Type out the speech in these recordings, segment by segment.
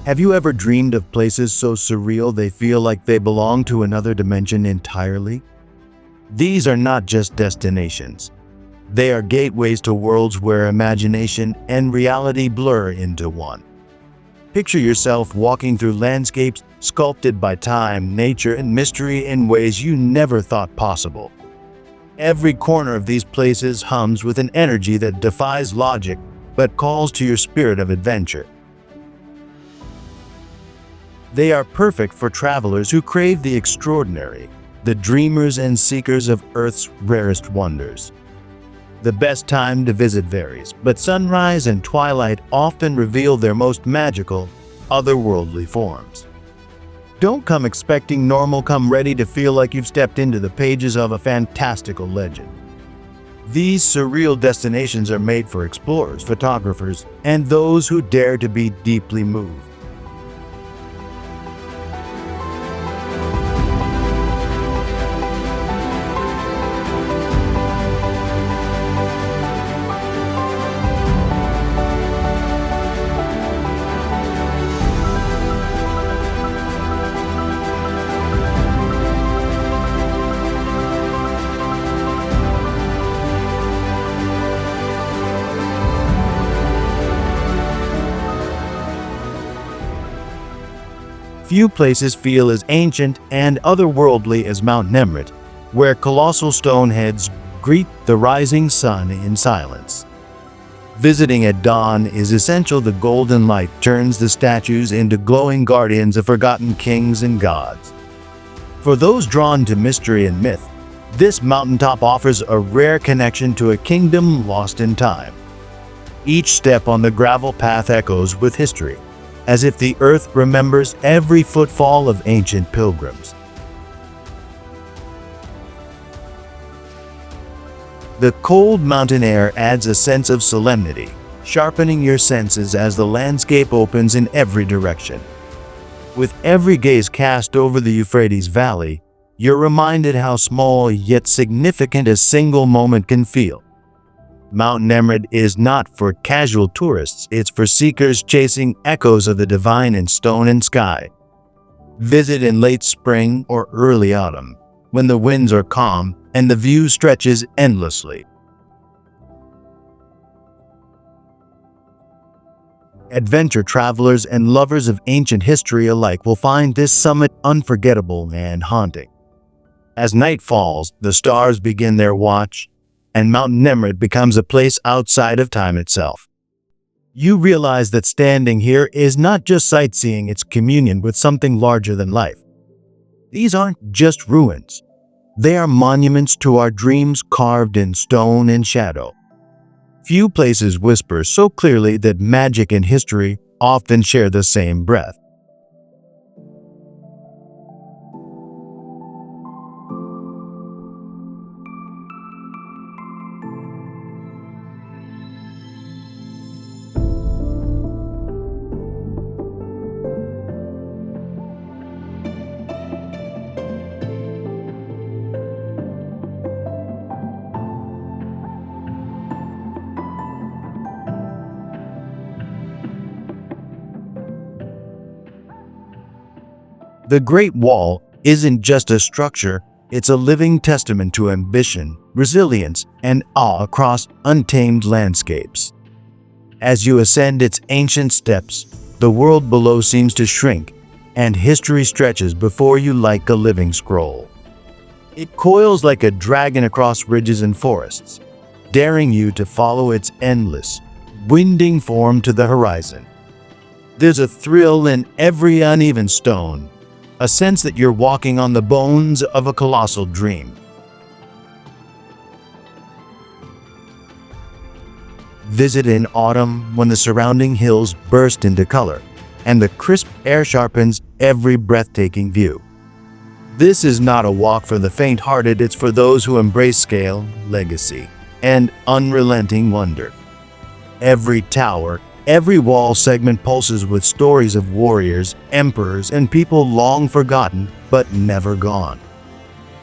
Have you ever dreamed of places so surreal they feel like they belong to another dimension entirely? These are not just destinations. They are gateways to worlds where imagination and reality blur into one. Picture yourself walking through landscapes sculpted by time, nature, and mystery in ways you never thought possible. Every corner of these places hums with an energy that defies logic but calls to your spirit of adventure. They are perfect for travelers who crave the extraordinary, the dreamers and seekers of Earth's rarest wonders. The best time to visit varies, but sunrise and twilight often reveal their most magical, otherworldly forms. Don't come expecting normal, come ready to feel like you've stepped into the pages of a fantastical legend. These surreal destinations are made for explorers, photographers, and those who dare to be deeply moved. Few places feel as ancient and otherworldly as Mount Nemrut, where colossal stone heads greet the rising sun in silence. Visiting at dawn is essential. The golden light turns the statues into glowing guardians of forgotten kings and gods. For those drawn to mystery and myth, this mountaintop offers a rare connection to a kingdom lost in time. Each step on the gravel path echoes with history, as if the earth remembers every footfall of ancient pilgrims. The cold mountain air adds a sense of solemnity, sharpening your senses as the landscape opens in every direction. With every gaze cast over the Euphrates Valley, you're reminded how small yet significant a single moment can feel. Mount Nemrut is not for casual tourists, it's for seekers chasing echoes of the divine in stone and sky. Visit in late spring or early autumn, when the winds are calm and the view stretches endlessly. Adventure travelers and lovers of ancient history alike will find this summit unforgettable and haunting. As night falls, the stars begin their watch, and Mount Nemrut becomes a place outside of time itself. You realize that standing here is not just sightseeing, it's communion with something larger than life. These aren't just ruins. They are monuments to our dreams carved in stone and shadow. Few places whisper so clearly that magic and history often share the same breath. The Great Wall isn't just a structure, it's a living testament to ambition, resilience, and awe across untamed landscapes. As you ascend its ancient steps, the world below seems to shrink, and history stretches before you like a living scroll. It coils like a dragon across ridges and forests, daring you to follow its endless, winding form to the horizon. There's a thrill in every uneven stone, a sense that you're walking on the bones of a colossal dream. Visit in autumn when the surrounding hills burst into color, and the crisp air sharpens every breathtaking view. This is not a walk for the faint-hearted, it's for those who embrace scale, legacy, and unrelenting wonder. Every tower, every wall segment pulses with stories of warriors, emperors, and people long forgotten but never gone.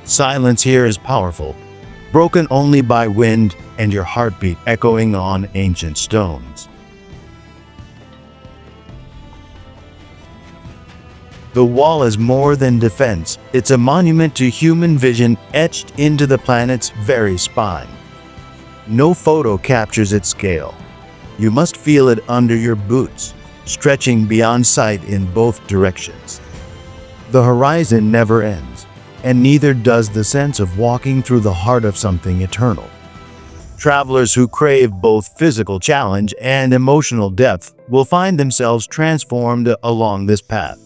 Silence here is powerful, broken only by wind and your heartbeat echoing on ancient stones. The wall is more than defense, it's a monument to human vision etched into the planet's very spine. No photo captures its scale. You must feel it under your boots, stretching beyond sight in both directions. The horizon never ends, and neither does the sense of walking through the heart of something eternal. Travelers who crave both physical challenge and emotional depth will find themselves transformed along this path.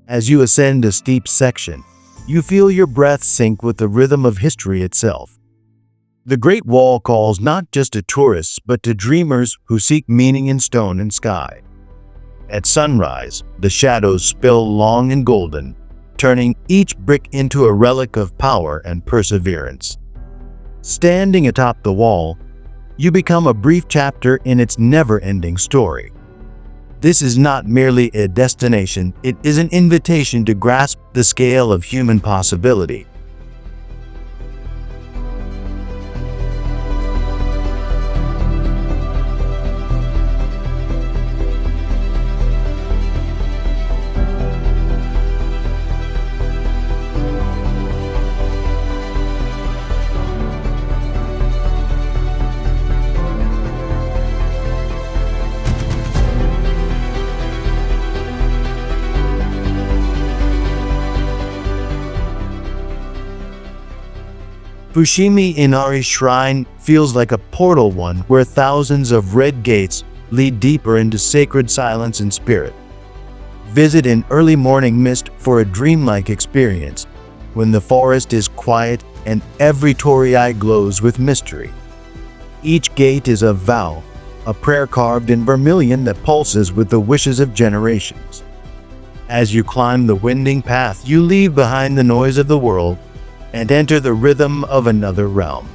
As you ascend a steep section, you feel your breath sync with the rhythm of history itself. The Great Wall calls not just to tourists but to dreamers who seek meaning in stone and sky. At sunrise, the shadows spill long and golden, turning each brick into a relic of power and perseverance. Standing atop the wall, you become a brief chapter in its never-ending story. This is not merely a destination, it is an invitation to grasp the scale of human possibility. Fushimi Inari Shrine feels like a portal one where thousands of red gates lead deeper into sacred silence and spirit. Visit in early morning mist for a dreamlike experience, when the forest is quiet and every torii glows with mystery. Each gate is a vow, a prayer carved in vermilion that pulses with the wishes of generations. As you climb the winding path, you leave behind the noise of the world and enter the rhythm of another realm.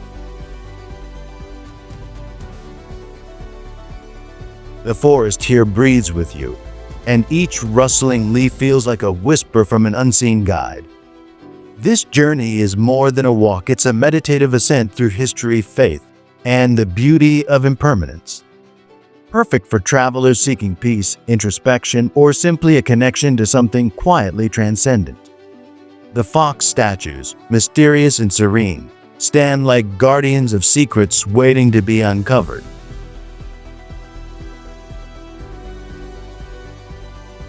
The forest here breathes with you, and each rustling leaf feels like a whisper from an unseen guide. This journey is more than a walk, it's a meditative ascent through history, faith, and the beauty of impermanence. Perfect for travelers seeking peace, introspection, or simply a connection to something quietly transcendent. The fox statues, mysterious and serene, stand like guardians of secrets waiting to be uncovered.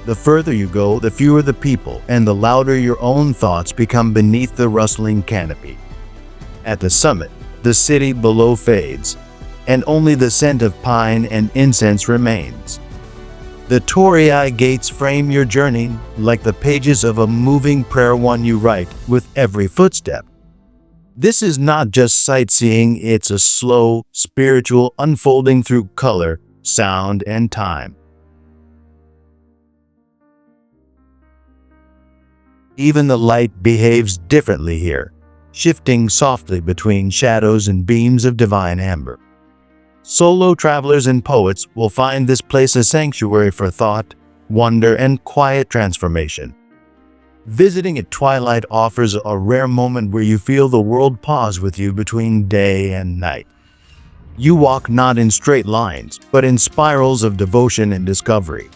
The further you go, the fewer the people, and the louder your own thoughts become beneath the rustling canopy. At the summit, the city below fades, and only the scent of pine and incense remains. The torii gates frame your journey like the pages of a moving prayer one you write with every footstep. This is not just sightseeing, it's a slow, spiritual unfolding through color, sound, and time. Even the light behaves differently here, shifting softly between shadows and beams of divine amber. Solo travelers and poets will find this place a sanctuary for thought, wonder, and quiet transformation. Visiting at twilight offers a rare moment where you feel the world pause with you between day and night. You walk not in straight lines, but in spirals of devotion and discovery.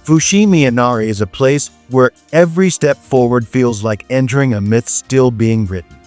Fushimi Inari is a place where every step forward feels like entering a myth still being written.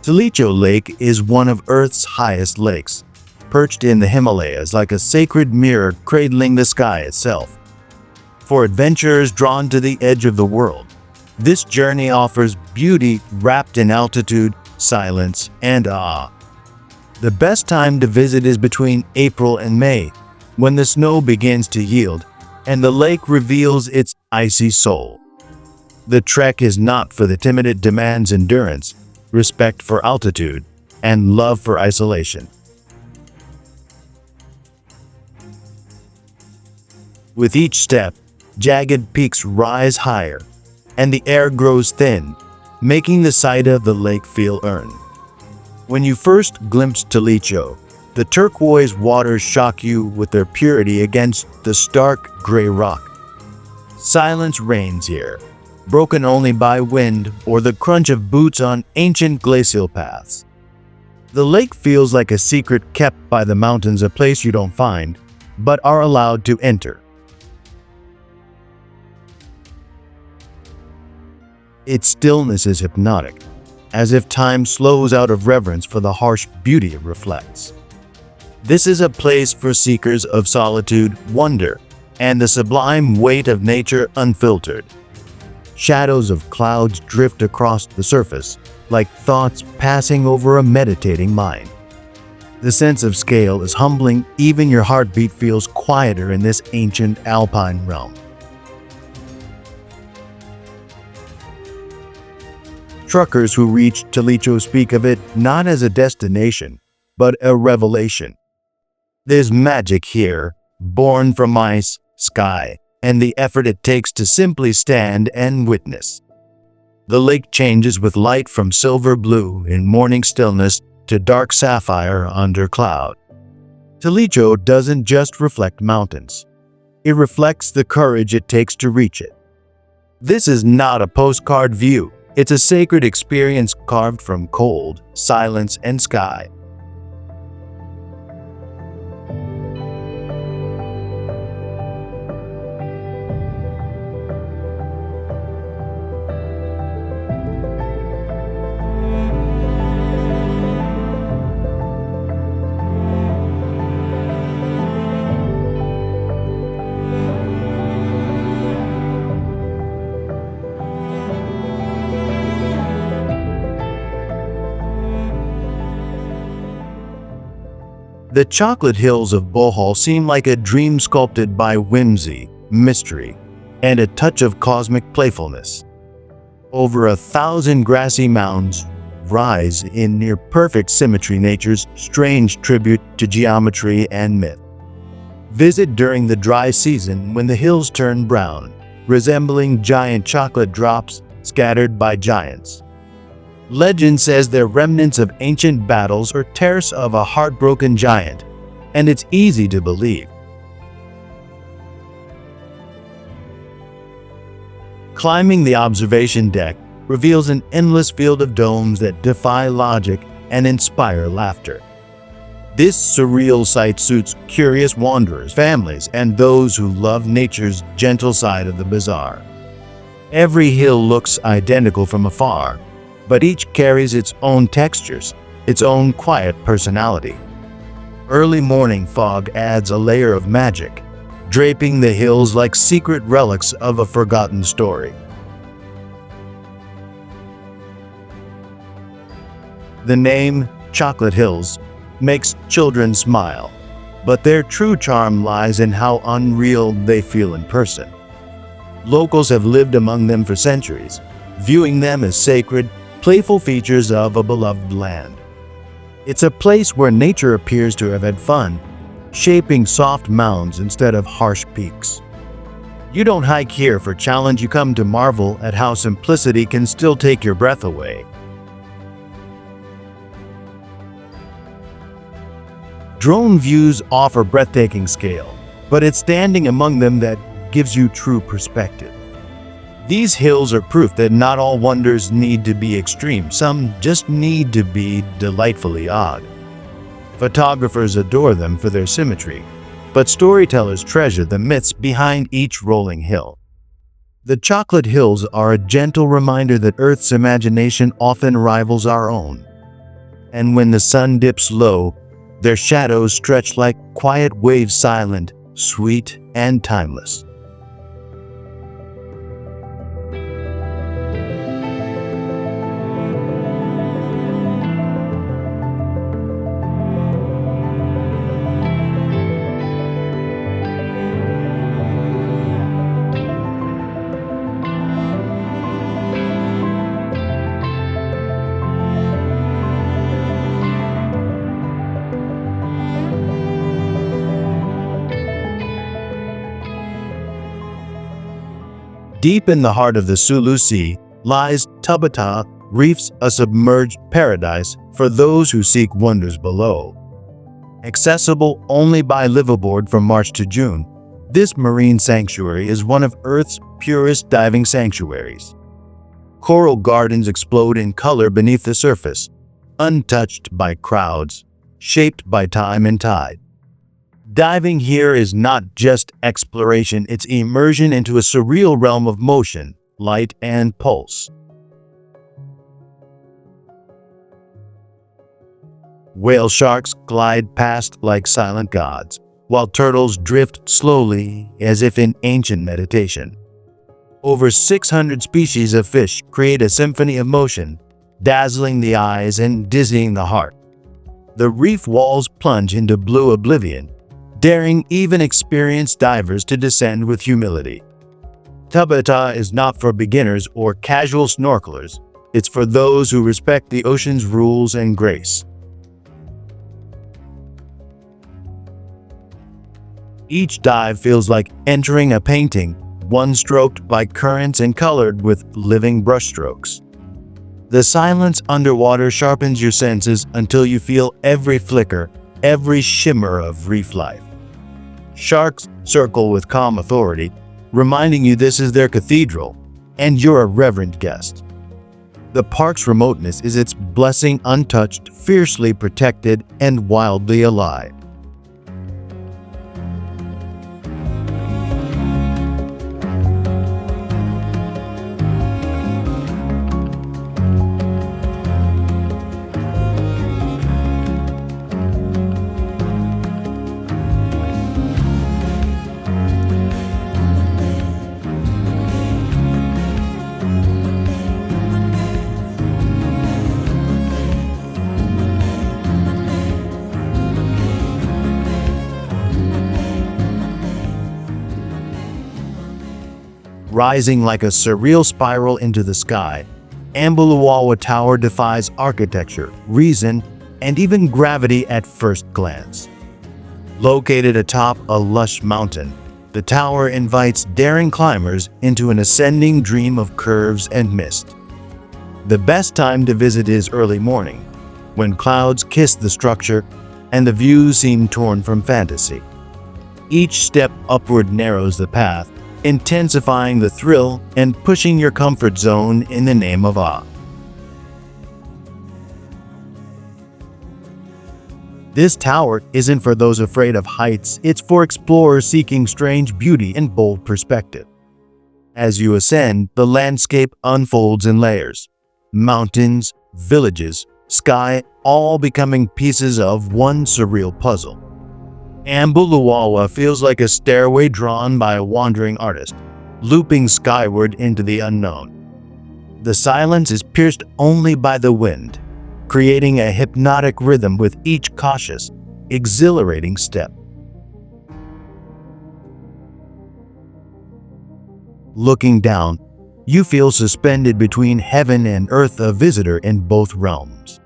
Talicho Lake is one of Earth's highest lakes, perched in the Himalayas like a sacred mirror cradling the sky itself. For adventurers drawn to the edge of the world, this journey offers beauty wrapped in altitude, silence, and awe. The best time to visit is between April and May, when the snow begins to yield and the lake reveals its icy soul. The trek is not for the timid, it demands endurance, respect for altitude, and love for isolation. With each step, jagged peaks rise higher, and the air grows thin, making the sight of the lake feel earned. When you first glimpse Talicho, the turquoise waters shock you with their purity against the stark gray rock. Silence reigns here, broken only by wind or the crunch of boots on ancient glacial paths. The lake feels like a secret kept by the mountains, a place you don't find, but are allowed to enter. Its stillness is hypnotic, as if time slows out of reverence for the harsh beauty it reflects. This is a place for seekers of solitude, wonder, and the sublime weight of nature unfiltered. Shadows of clouds drift across the surface, like thoughts passing over a meditating mind. The sense of scale is humbling, even your heartbeat feels quieter in this ancient alpine realm. Truckers who reach Talicho speak of it not as a destination, but a revelation. There's magic here, born from ice, sky, and the effort it takes to simply stand and witness. The lake changes with light from silver blue in morning stillness to dark sapphire under cloud. Talicho doesn't just reflect mountains. It reflects the courage it takes to reach it. This is not a postcard view. It's a sacred experience carved from cold, silence, and sky. The chocolate hills of Bohol seem like a dream sculpted by whimsy, mystery, and a touch of cosmic playfulness. Over 1,000 grassy mounds rise in near-perfect symmetry, nature's strange tribute to geometry and myth. Visit during the dry season when the hills turn brown, resembling giant chocolate drops scattered by giants. Legend says they're remnants of ancient battles or tears of a heartbroken giant, and it's easy to believe. Climbing the observation deck reveals an endless field of domes that defy logic and inspire laughter. This surreal sight suits curious wanderers, families, and those who love nature's gentle side of the bizarre. Every hill looks identical from afar, but each carries its own textures, its own quiet personality. Early morning fog adds a layer of magic, draping the hills like secret relics of a forgotten story. The name, Chocolate Hills, makes children smile, but their true charm lies in how unreal they feel in person. Locals have lived among them for centuries, viewing them as sacred, playful features of a beloved land. It's a place where nature appears to have had fun, shaping soft mounds instead of harsh peaks. You don't hike here for challenge, you come to marvel at how simplicity can still take your breath away. Drone views offer breathtaking scale, but it's standing among them that gives you true perspective. These hills are proof that not all wonders need to be extreme, some just need to be delightfully odd. Photographers adore them for their symmetry, but storytellers treasure the myths behind each rolling hill. The Chocolate Hills are a gentle reminder that Earth's imagination often rivals our own. And when the sun dips low, their shadows stretch like quiet waves, silent, sweet, and timeless. Deep in the heart of the Sulu Sea lies Tabata Reefs, a submerged paradise for those who seek wonders below. Accessible only by liveaboard from March to June, this marine sanctuary is one of Earth's purest diving sanctuaries. Coral gardens explode in color beneath the surface, untouched by crowds, shaped by time and tide. Diving here is not just exploration, it's immersion into a surreal realm of motion, light, and pulse. Whale sharks glide past like silent gods, while turtles drift slowly as if in ancient meditation. Over 600 species of fish create a symphony of motion, dazzling the eyes and dizzying the heart. The reef walls plunge into blue oblivion, daring even experienced divers to descend with humility. Tabata is not for beginners or casual snorkelers, it's for those who respect the ocean's rules and grace. Each dive feels like entering a painting, one stroked by currents and colored with living brushstrokes. The silence underwater sharpens your senses until you feel every flicker, every shimmer of reef life. Sharks circle with calm authority, reminding you this is their cathedral, and you're a reverent guest. The park's remoteness is its blessing, untouched, fiercely protected, and wildly alive. Rising like a surreal spiral into the sky, Ambuluwawa Tower defies architecture, reason, and even gravity at first glance. Located atop a lush mountain, the tower invites daring climbers into an ascending dream of curves and mist. The best time to visit is early morning, when clouds kiss the structure and the views seem torn from fantasy. Each step upward narrows the path, intensifying the thrill and pushing your comfort zone in the name of awe. This tower isn't for those afraid of heights, it's for explorers seeking strange beauty and bold perspective. As you ascend, the landscape unfolds in layers. Mountains, villages, sky, all becoming pieces of one surreal puzzle. Ambuluwawa feels like a stairway drawn by a wandering artist, looping skyward into the unknown. The silence is pierced only by the wind, creating a hypnotic rhythm with each cautious, exhilarating step. Looking down, you feel suspended between heaven and earth, a visitor in both realms.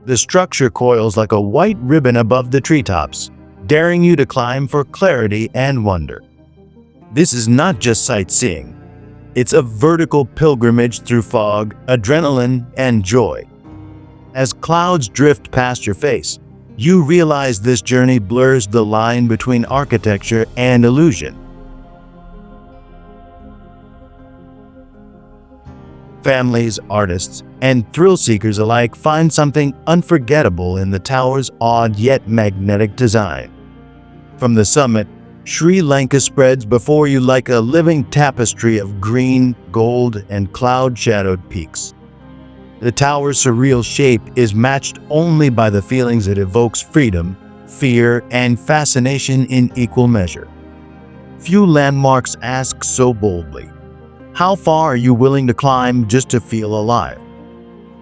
The structure coils like a white ribbon above the treetops, daring you to climb for clarity and wonder. This is not just sightseeing. It's a vertical pilgrimage through fog, adrenaline, and joy. As clouds drift past your face, you realize this journey blurs the line between architecture and illusion. Families, artists, and thrill-seekers alike find something unforgettable in the tower's odd yet magnetic design. From the summit, Sri Lanka spreads before you like a living tapestry of green, gold, and cloud-shadowed peaks. The tower's surreal shape is matched only by the feelings it evokes: freedom, fear, and fascination in equal measure. Few landmarks ask so boldly, how far are you willing to climb just to feel alive?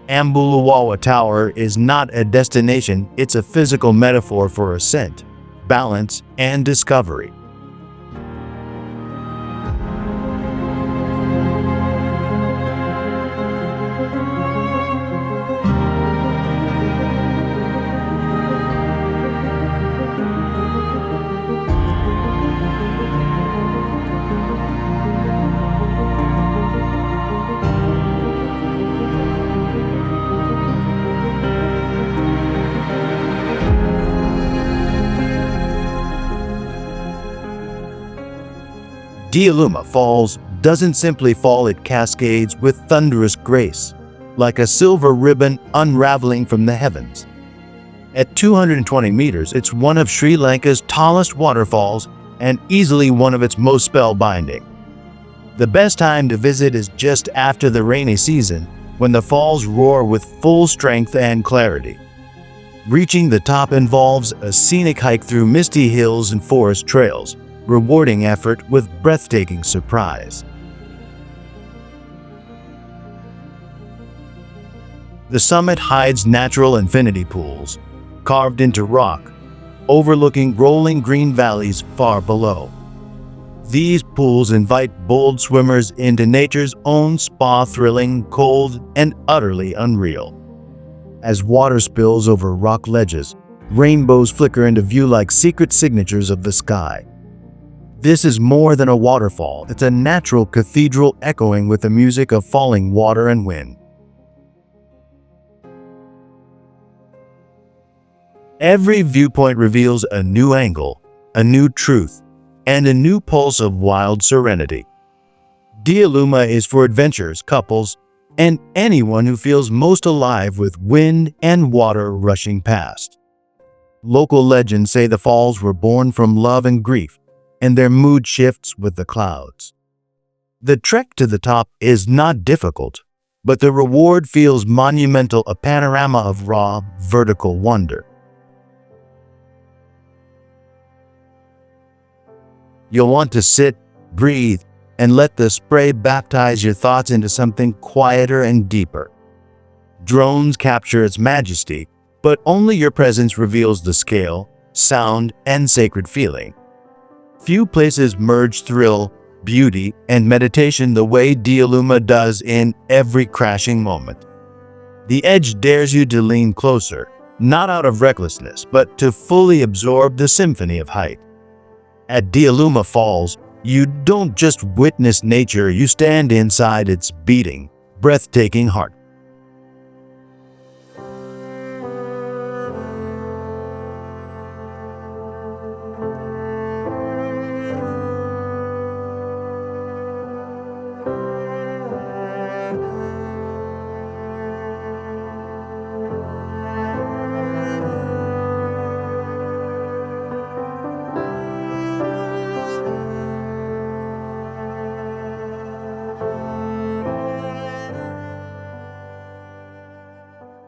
Ambuluwawa Tower is not a destination, it's a physical metaphor for ascent, balance, and discovery. Dialuma Falls doesn't simply fall, it cascades with thunderous grace, like a silver ribbon unraveling from the heavens. At 220 meters, it's one of Sri Lanka's tallest waterfalls and easily one of its most spellbinding. The best time to visit is just after the rainy season, when the falls roar with full strength and clarity. Reaching the top involves a scenic hike through misty hills and forest trails, rewarding effort with breathtaking surprise. The summit hides natural infinity pools, carved into rock, overlooking rolling green valleys far below. These pools invite bold swimmers into nature's own spa, thrilling, cold, and utterly unreal. As water spills over rock ledges, rainbows flicker into view like secret signatures of the sky. This is more than a waterfall, it's a natural cathedral echoing with the music of falling water and wind. Every viewpoint reveals a new angle, a new truth, and a new pulse of wild serenity. Dialuma is for adventurers, couples, and anyone who feels most alive with wind and water rushing past. Local legends say the falls were born from love and grief, and their mood shifts with the clouds. The trek to the top is not difficult, but the reward feels monumental, a panorama of raw, vertical wonder. You'll want to sit, breathe, and let the spray baptize your thoughts into something quieter and deeper. Drones capture its majesty, but only your presence reveals the scale, sound, and sacred feeling. Few places merge thrill, beauty, and meditation the way Dialuma does in every crashing moment. The edge dares you to lean closer, not out of recklessness, but to fully absorb the symphony of height. At Dialuma Falls, you don't just witness nature, you stand inside its beating, breathtaking heart.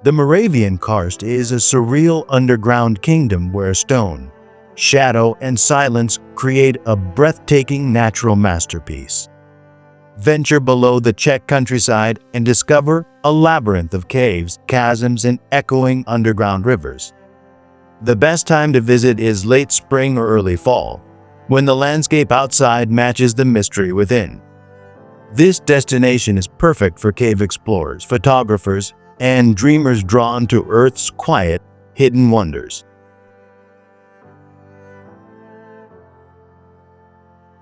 The Moravian Karst is a surreal underground kingdom where stone, shadow, and silence create a breathtaking natural masterpiece. Venture below the Czech countryside and discover a labyrinth of caves, chasms, and echoing underground rivers. The best time to visit is late spring or early fall, when the landscape outside matches the mystery within. This destination is perfect for cave explorers, photographers, and dreamers drawn to Earth's quiet, hidden wonders.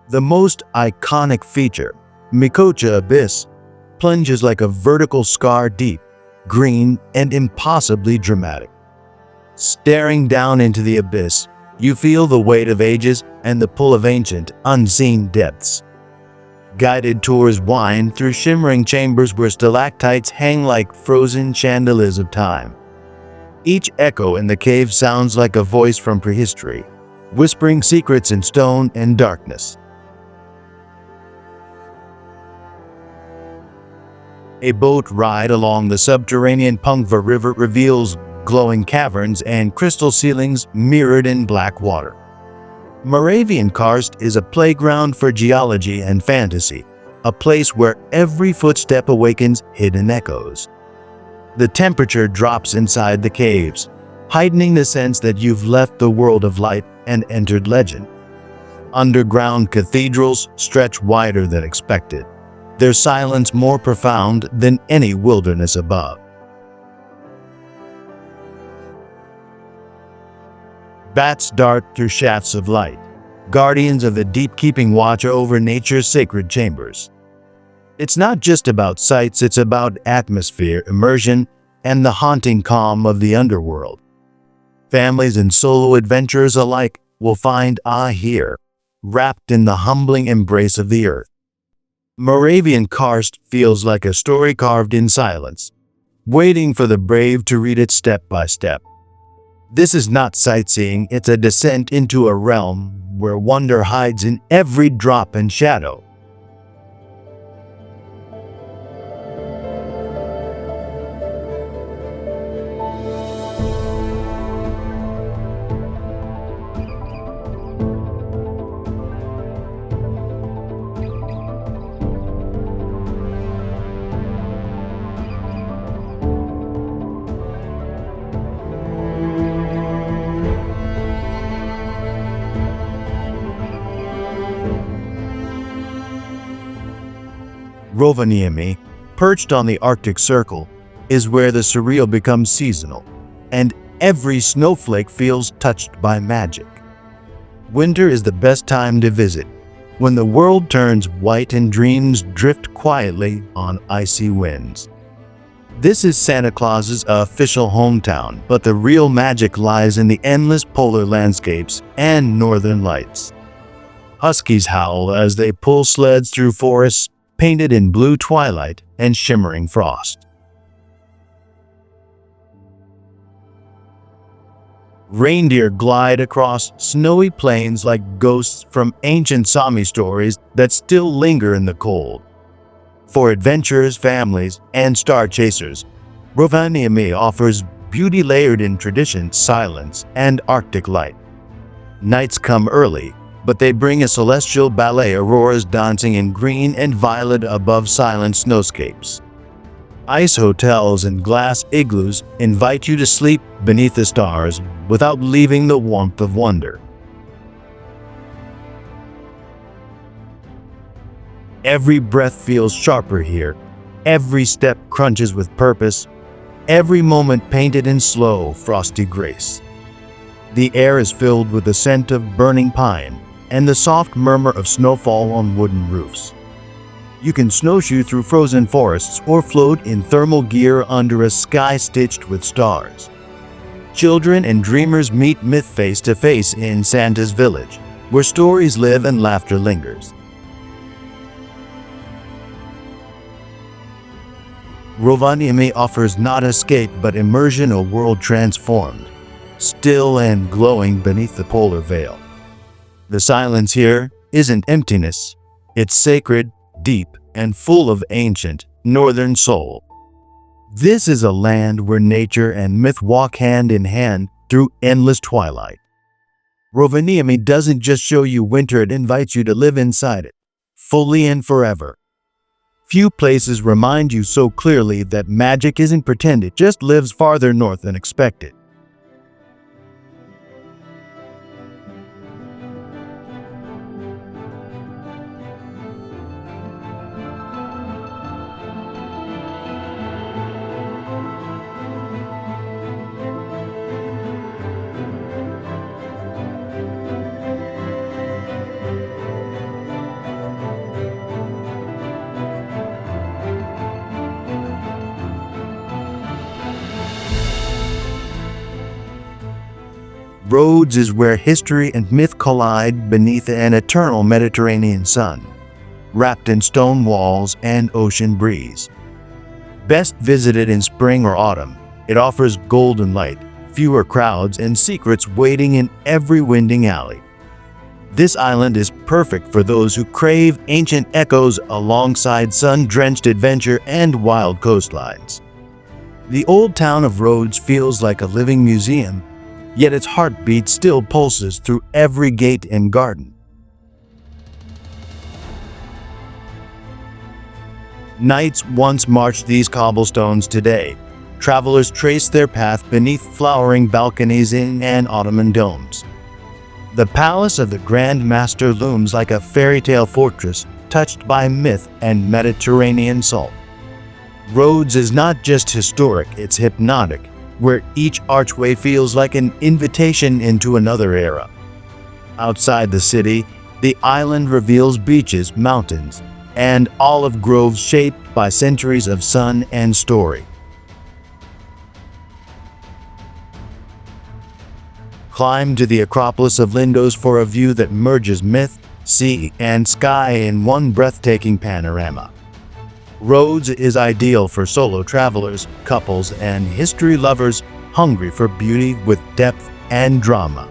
The most iconic feature, Mikocha Abyss, plunges like a vertical scar deep, green, and impossibly dramatic. Staring down into the abyss, you feel the weight of ages and the pull of ancient, unseen depths. Guided tours wind through shimmering chambers where stalactites hang like frozen chandeliers of time. Each echo in the cave sounds like a voice from prehistory, whispering secrets in stone and darkness. A boat ride along the subterranean Pungva River reveals glowing caverns and crystal ceilings mirrored in black water. Moravian Karst is a playground for geology and fantasy, a place where every footstep awakens hidden echoes. The temperature drops inside the caves, heightening the sense that you've left the world of light and entered legend. Underground cathedrals stretch wider than expected, their silence more profound than any wilderness above. Bats dart through shafts of light, guardians of the deep keeping watch over nature's sacred chambers. It's not just about sights, it's about atmosphere, immersion, and the haunting calm of the underworld. Families and solo adventurers alike will find awe here, wrapped in the humbling embrace of the earth. Moravian Karst feels like a story carved in silence, waiting for the brave to read it step by step. This is not sightseeing, it's a descent into a realm where wonder hides in every drop and shadow. Rovaniemi, perched on the Arctic Circle, is where the surreal becomes seasonal, and every snowflake feels touched by magic. Winter is the best time to visit, when the world turns white and dreams drift quietly on icy winds. This is Santa Claus's official hometown, but the real magic lies in the endless polar landscapes and northern lights. Huskies howl as they pull sleds through forests painted in blue twilight and shimmering frost. Reindeer glide across snowy plains like ghosts from ancient Sami stories that still linger in the cold. For adventurers, families, and star chasers, Rovaniemi offers beauty layered in tradition, silence, and Arctic light. Nights come early, but they bring a celestial ballet, auroras dancing in green and violet above silent snowscapes. Ice hotels and glass igloos invite you to sleep beneath the stars without leaving the warmth of wonder. Every breath feels sharper here, every step crunches with purpose, every moment painted in slow, frosty grace. The air is filled with the scent of burning pine and the soft murmur of snowfall on wooden roofs. You can snowshoe through frozen forests or float in thermal gear under a sky stitched with stars. Children and dreamers meet myth face to face in Santa's village, where stories live and laughter lingers. Rovaniemi offers not escape but immersion, a world transformed, still and glowing beneath the polar veil. The silence here isn't emptiness, it's sacred, deep, and full of ancient, northern soul. This is a land where nature and myth walk hand in hand through endless twilight. Rovaniemi doesn't just show you winter, it invites you to live inside it, fully and forever. Few places remind you so clearly that magic isn't pretend, it just lives farther north than expected. Rhodes is where history and myth collide beneath an eternal Mediterranean sun, wrapped in stone walls and ocean breeze. Best visited in spring or autumn, it offers golden light, fewer crowds, and secrets waiting in every winding alley. This island is perfect for those who crave ancient echoes alongside sun-drenched adventure and wild coastlines. The old town of Rhodes feels like a living museum, yet its heartbeat still pulses through every gate and garden. Knights once marched these cobblestones. Today, travelers trace their path beneath flowering balconies and Ottoman domes. The palace of the Grand Master looms like a fairy tale fortress touched by myth and Mediterranean salt. Rhodes is not just historic, it's hypnotic, where each archway feels like an invitation into another era. Outside the city, the island reveals beaches, mountains, and olive groves shaped by centuries of sun and story. Climb to the Acropolis of Lindos for a view that merges myth, sea, and sky in one breathtaking panorama. Rhodes is ideal for solo travelers, couples, and history lovers hungry for beauty with depth and drama.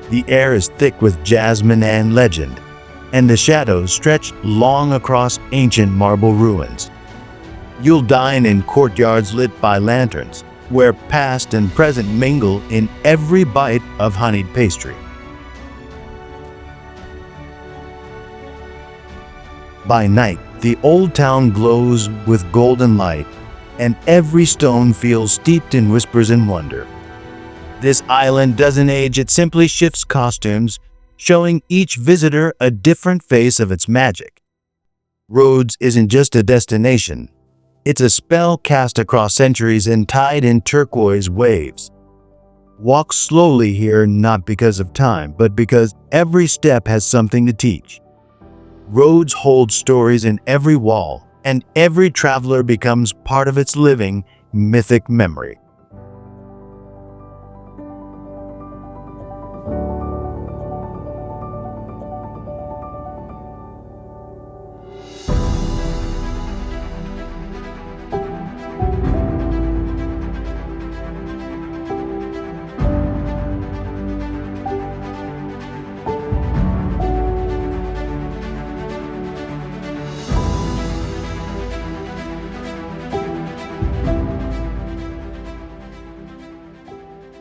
The air is thick with jasmine and legend, and the shadows stretch long across ancient marble ruins. You'll dine in courtyards lit by lanterns, where past and present mingle in every bite of honeyed pastry. By night, the old town glows with golden light, and every stone feels steeped in whispers and wonder. This island doesn't age, it simply shifts costumes, showing each visitor a different face of its magic. Rhodes isn't just a destination, it's a spell cast across centuries and tied in turquoise waves. Walk slowly here not because of time, but because every step has something to teach. Rhodes holds stories in every wall, and every traveler becomes part of its living, mythic memory.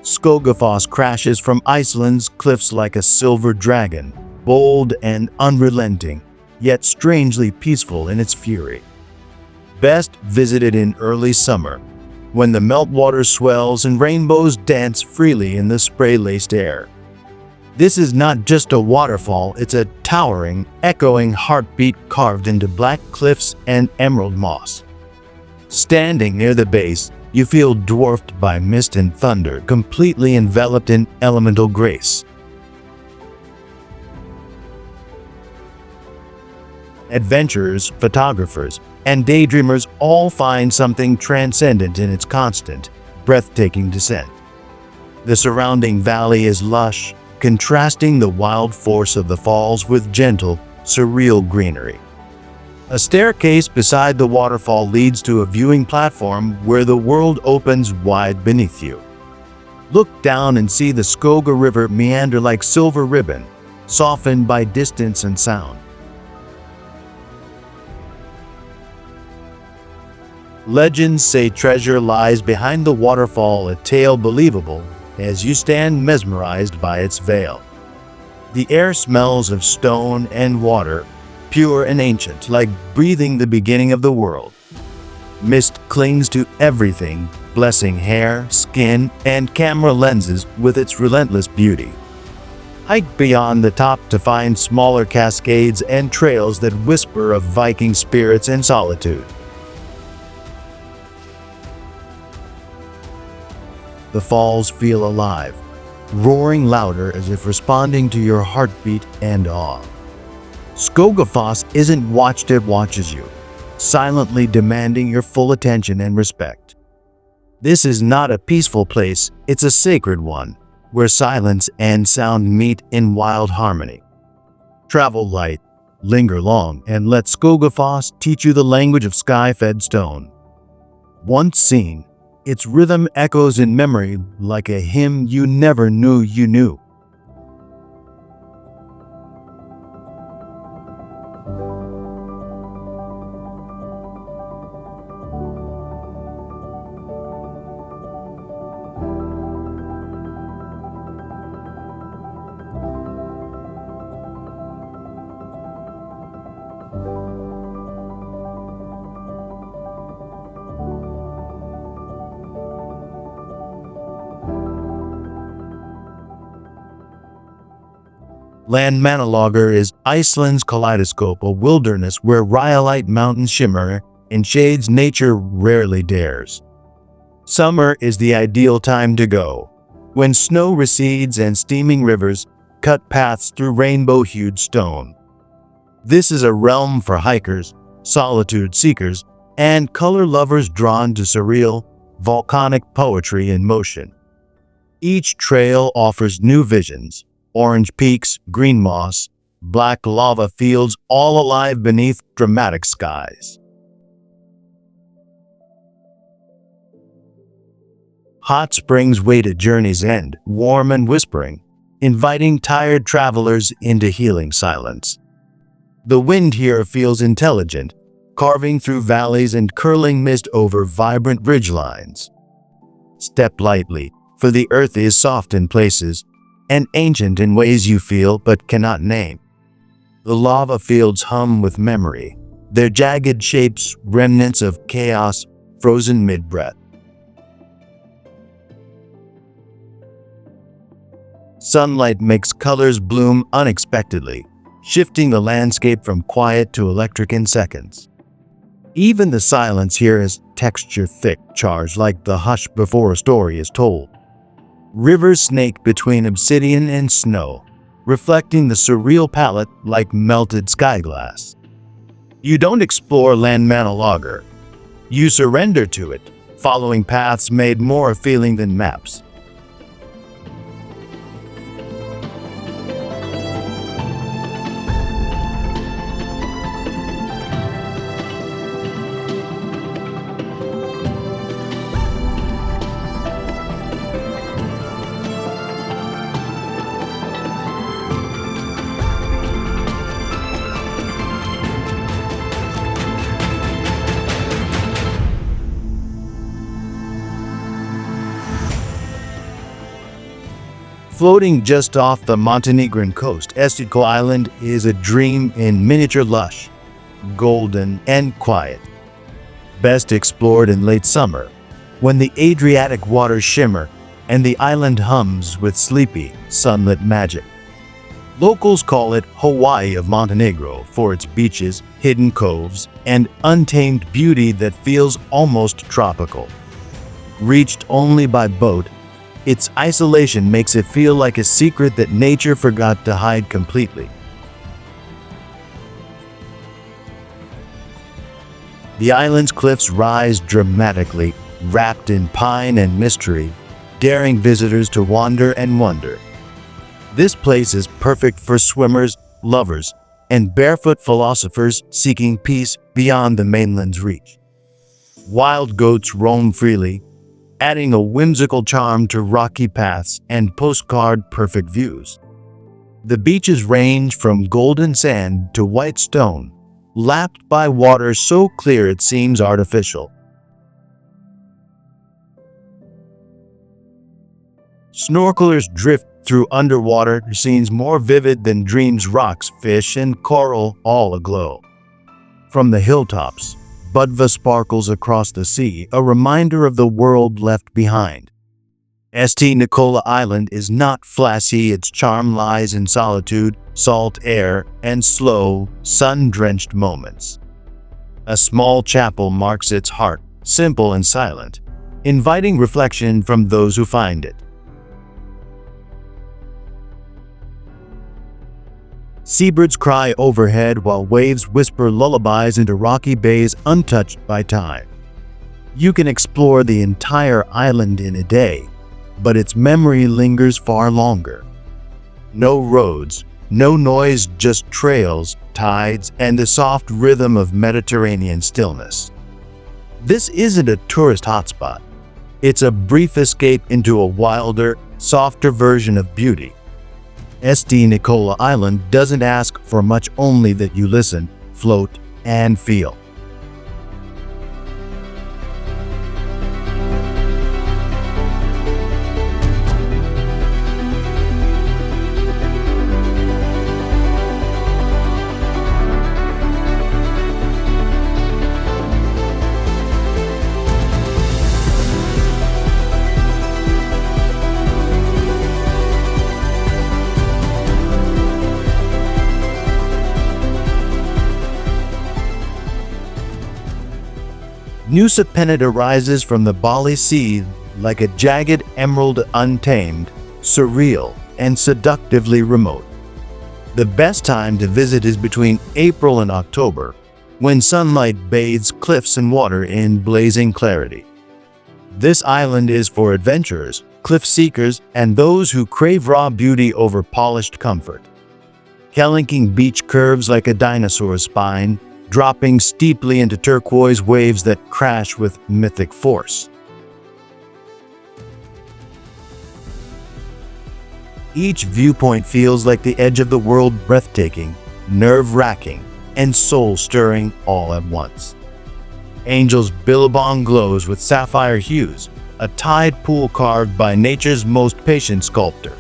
Skogafoss crashes from Iceland's cliffs like a silver dragon, bold and unrelenting, yet strangely peaceful in its fury. Best visited in early summer, when the meltwater swells and rainbows dance freely in the spray-laced air. This is not just a waterfall, it's a towering, echoing heartbeat carved into black cliffs and emerald moss. Standing near the base, you feel dwarfed by mist and thunder, completely enveloped in elemental grace. Adventurers, photographers, and daydreamers all find something transcendent in its constant, breathtaking descent. The surrounding valley is lush, contrasting the wild force of the falls with gentle, surreal greenery. A staircase beside the waterfall leads to a viewing platform where the world opens wide beneath you. Look down and see the Skoga River meander like silver ribbon, softened by distance and sound. Legends say treasure lies behind the waterfall, a tale believable as you stand mesmerized by its veil. The air smells of stone and water, pure and ancient, like breathing the beginning of the world. Mist clings to everything, blessing hair, skin, and camera lenses with its relentless beauty. Hike beyond the top to find smaller cascades and trails that whisper of Viking spirits and solitude. The falls feel alive, roaring louder as if responding to your heartbeat and awe. Skogafoss isn't watched, it watches you, silently demanding your full attention and respect. This is not a peaceful place, it's a sacred one, where silence and sound meet in wild harmony. Travel light, linger long, and let Skogafoss teach you the language of sky-fed stone. Once seen, its rhythm echoes in memory like a hymn you never knew you knew. Landmannalaugar is Iceland's kaleidoscope, a wilderness where rhyolite mountains shimmer in shades nature rarely dares. Summer is the ideal time to go, when snow recedes and steaming rivers cut paths through rainbow-hued stone. This is a realm for hikers, solitude seekers, and color lovers drawn to surreal, volcanic poetry in motion. Each trail offers new visions: orange peaks, green moss, black lava fields all alive beneath dramatic skies. Hot springs wait at journey's end, warm and whispering, inviting tired travelers into healing silence. The wind here feels intelligent, carving through valleys and curling mist over vibrant ridgelines. Step lightly, for the earth is soft in places, and ancient in ways you feel but cannot name. The lava fields hum with memory, their jagged shapes remnants of chaos frozen mid-breath. Sunlight makes colors bloom unexpectedly, shifting the landscape from quiet to electric in seconds. Even the silence here is texture thick, charged like the hush before a story is told. Rivers snake between obsidian and snow, reflecting the surreal palette like melted sky glass. You don't explore land monologuer. You surrender to it, following paths made more appealing than maps. Floating just off the Montenegrin coast, Strangest Island is a dream in miniature, lush, golden, and quiet. Best explored in late summer, when the Adriatic waters shimmer and the island hums with sleepy, sunlit magic. Locals call it Hawaii of Montenegro for its beaches, hidden coves, and untamed beauty that feels almost tropical. Reached only by boat, its isolation makes it feel like a secret that nature forgot to hide completely. The island's cliffs rise dramatically, wrapped in pine and mystery, daring visitors to wander and wonder. This place is perfect for swimmers, lovers, and barefoot philosophers seeking peace beyond the mainland's reach. Wild goats roam freely, adding a whimsical charm to rocky paths and postcard-perfect views. The beaches range from golden sand to white stone, lapped by water so clear it seems artificial. Snorkelers drift through underwater scenes more vivid than dreams, rocks, fish, and coral all aglow. From the hilltops, Budva sparkles across the sea, a reminder of the world left behind. St. Nicola Island is not flashy, its charm lies in solitude, salt air, and slow, sun-drenched moments. A small chapel marks its heart, simple and silent, inviting reflection from those who find it. Seabirds cry overhead while waves whisper lullabies into rocky bays untouched by time. You can explore the entire island in a day, but its memory lingers far longer. No roads, no noise, just trails, tides, and the soft rhythm of Mediterranean stillness. This isn't a tourist hotspot. It's a brief escape into a wilder, softer version of beauty. St. Nicola Island doesn't ask for much, only that you listen, float, and feel. Nusa Penida rises from the Bali Sea like a jagged emerald, untamed, surreal, and seductively remote. The best time to visit is between April and October, when sunlight bathes cliffs and water in blazing clarity. This island is for adventurers, cliff seekers, and those who crave raw beauty over polished comfort. Kellinking Beach curves like a dinosaur's spine, dropping steeply into turquoise waves that crash with mythic force. Each viewpoint feels like the edge of the world, breathtaking, nerve-wracking, and soul-stirring all at once. Angel's Billabong glows with sapphire hues, a tide pool carved by nature's most patient sculptor.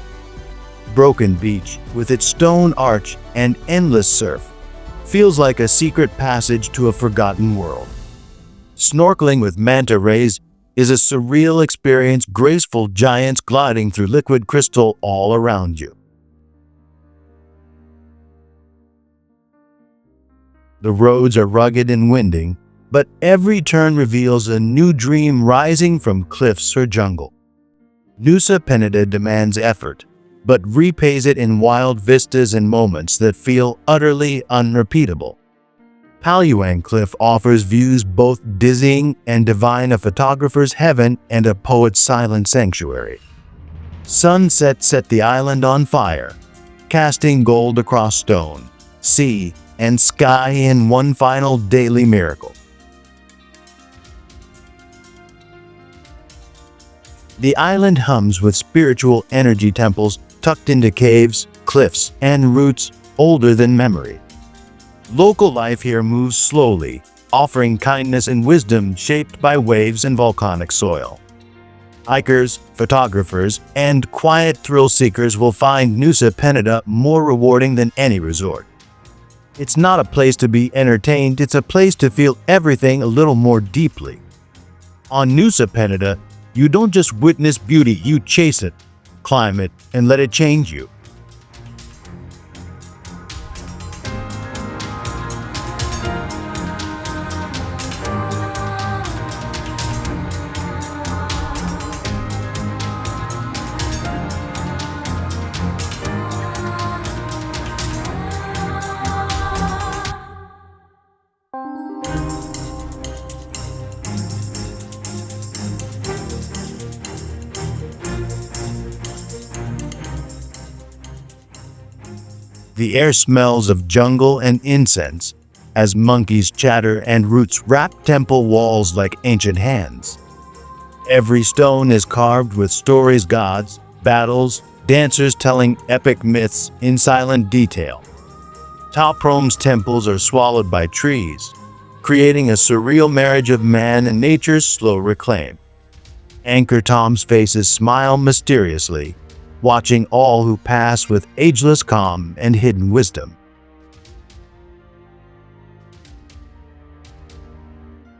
Broken Beach, with its stone arch and endless surf, feels like a secret passage to a forgotten world. Snorkeling with manta rays is a surreal experience, graceful giants gliding through liquid crystal all around you. The roads are rugged and winding, but every turn reveals a new dream rising from cliffs or jungle. Nusa Penida demands effort, but repays it in wild vistas and moments that feel utterly unrepeatable. Paluang Cliff offers views both dizzying and divine, a photographer's heaven and a poet's silent sanctuary. Sunset set the island on fire, casting gold across stone, sea, and sky in one final daily miracle. The island hums with spiritual energy temples tucked into caves, cliffs, and roots older than memory. Local life here moves slowly, offering kindness and wisdom shaped by waves and volcanic soil. Hikers, photographers, and quiet thrill seekers will find Nusa Penida more rewarding than any resort. It's not a place to be entertained, it's a place to feel everything a little more deeply. On Nusa Penida, you don't just witness beauty, you chase it, climb it, and let it change you. The air smells of jungle and incense as monkeys chatter and roots wrap temple walls like ancient hands. Every stone is carved with stories, gods, battles, dancers telling epic myths in silent detail. Taprom's temples are swallowed by trees, creating a surreal marriage of man and nature's slow reclaim. Angkor Thom's faces smile mysteriously, watching all who pass with ageless calm and hidden wisdom.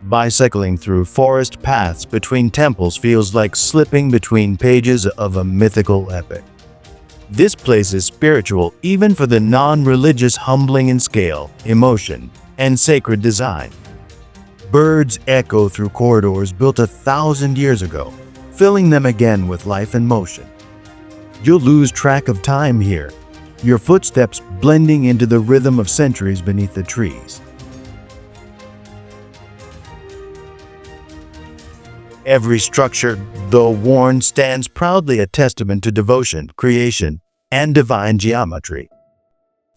Bicycling through forest paths between temples feels like slipping between pages of a mythical epic. This place is spiritual even for the non-religious, humbling in scale, emotion, and sacred design. Birds echo through corridors built 1,000 years ago, filling them again with life and motion. You'll lose track of time here, your footsteps blending into the rhythm of centuries beneath the trees. Every structure, though worn, stands proudly, a testament to devotion, creation, and divine geometry.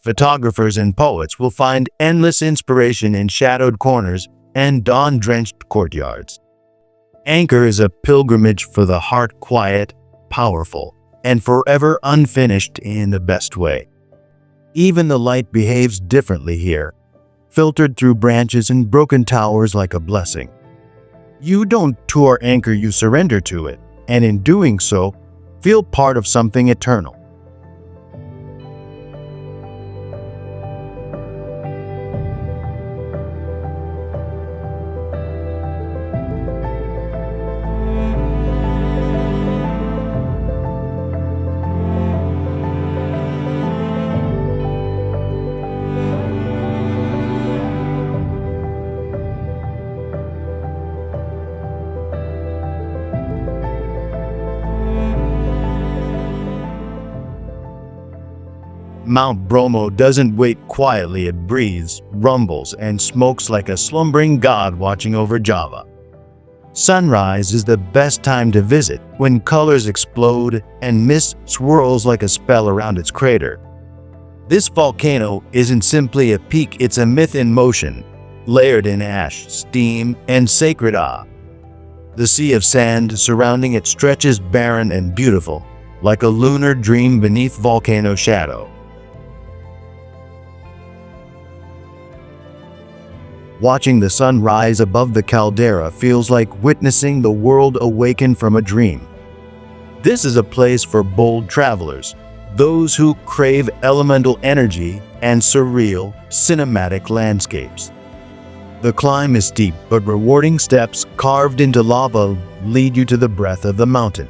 Photographers and poets will find endless inspiration in shadowed corners and dawn-drenched courtyards. Angkor is a pilgrimage for the heart, quiet, powerful, and forever unfinished in the best way. Even the light behaves differently here, filtered through branches and broken towers like a blessing. You don't tour Angkor, you surrender to it, and in doing so, feel part of something eternal. Mount Bromo doesn't wait quietly, it breathes, rumbles, and smokes like a slumbering god watching over Java. Sunrise is the best time to visit, when colors explode and mist swirls like a spell around its crater. This volcano isn't simply a peak, it's a myth in motion, layered in ash, steam, and sacred awe. The sea of sand surrounding it stretches barren and beautiful, like a lunar dream beneath volcano shadow. Watching the sun rise above the caldera feels like witnessing the world awaken from a dream. This is a place for bold travelers, those who crave elemental energy and surreal, cinematic landscapes. The climb is steep, but rewarding steps carved into lava lead you to the breath of the mountain.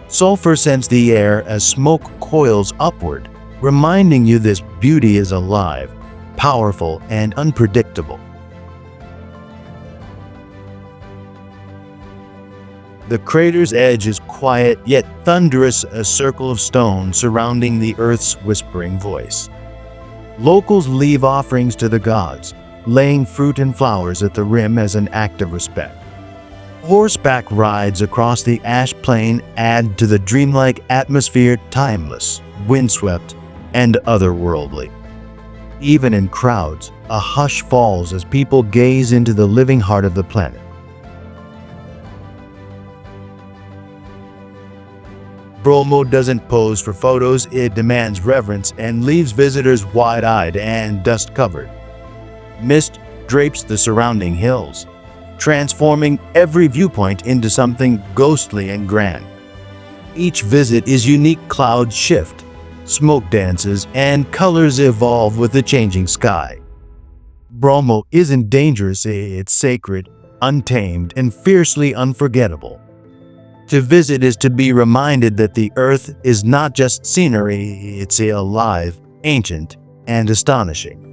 Sulfur scents the air as smoke coils upward, reminding you this beauty is alive, powerful, and unpredictable. The crater's edge is quiet yet thunderous, a circle of stone surrounding the Earth's whispering voice. Locals leave offerings to the gods, laying fruit and flowers at the rim as an act of respect. Horseback rides across the ash plain add to the dreamlike atmosphere, timeless, windswept, and otherworldly. Even in crowds, a hush falls as people gaze into the living heart of the planet. Bromo doesn't pose for photos, it demands reverence and leaves visitors wide-eyed and dust-covered. Mist drapes the surrounding hills, transforming every viewpoint into something ghostly and grand. Each visit is unique. Clouds shift, smoke dances, and colors evolve with the changing sky. Bromo isn't dangerous, it's sacred, untamed, and fiercely unforgettable. To visit is to be reminded that the earth is not just scenery, it's alive, ancient, and astonishing.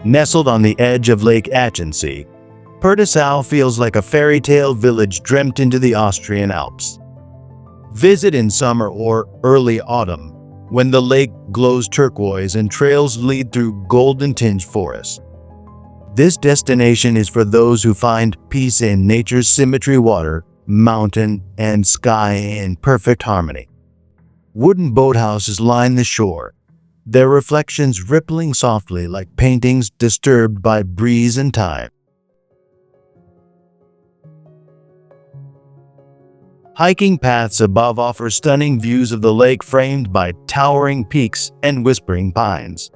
Nestled on the edge of Lake Achensee, Pertisau feels like a fairy tale village dreamt into the Austrian Alps. Visit in summer or early autumn, when the lake glows turquoise and trails lead through golden-tinged forests. This destination is for those who find peace in nature's symmetry, water, mountain, and sky in perfect harmony. Wooden boathouses line the shore, their reflections rippling softly like paintings disturbed by breeze and time. Hiking paths above offer stunning views of the lake framed by towering peaks and whispering pines.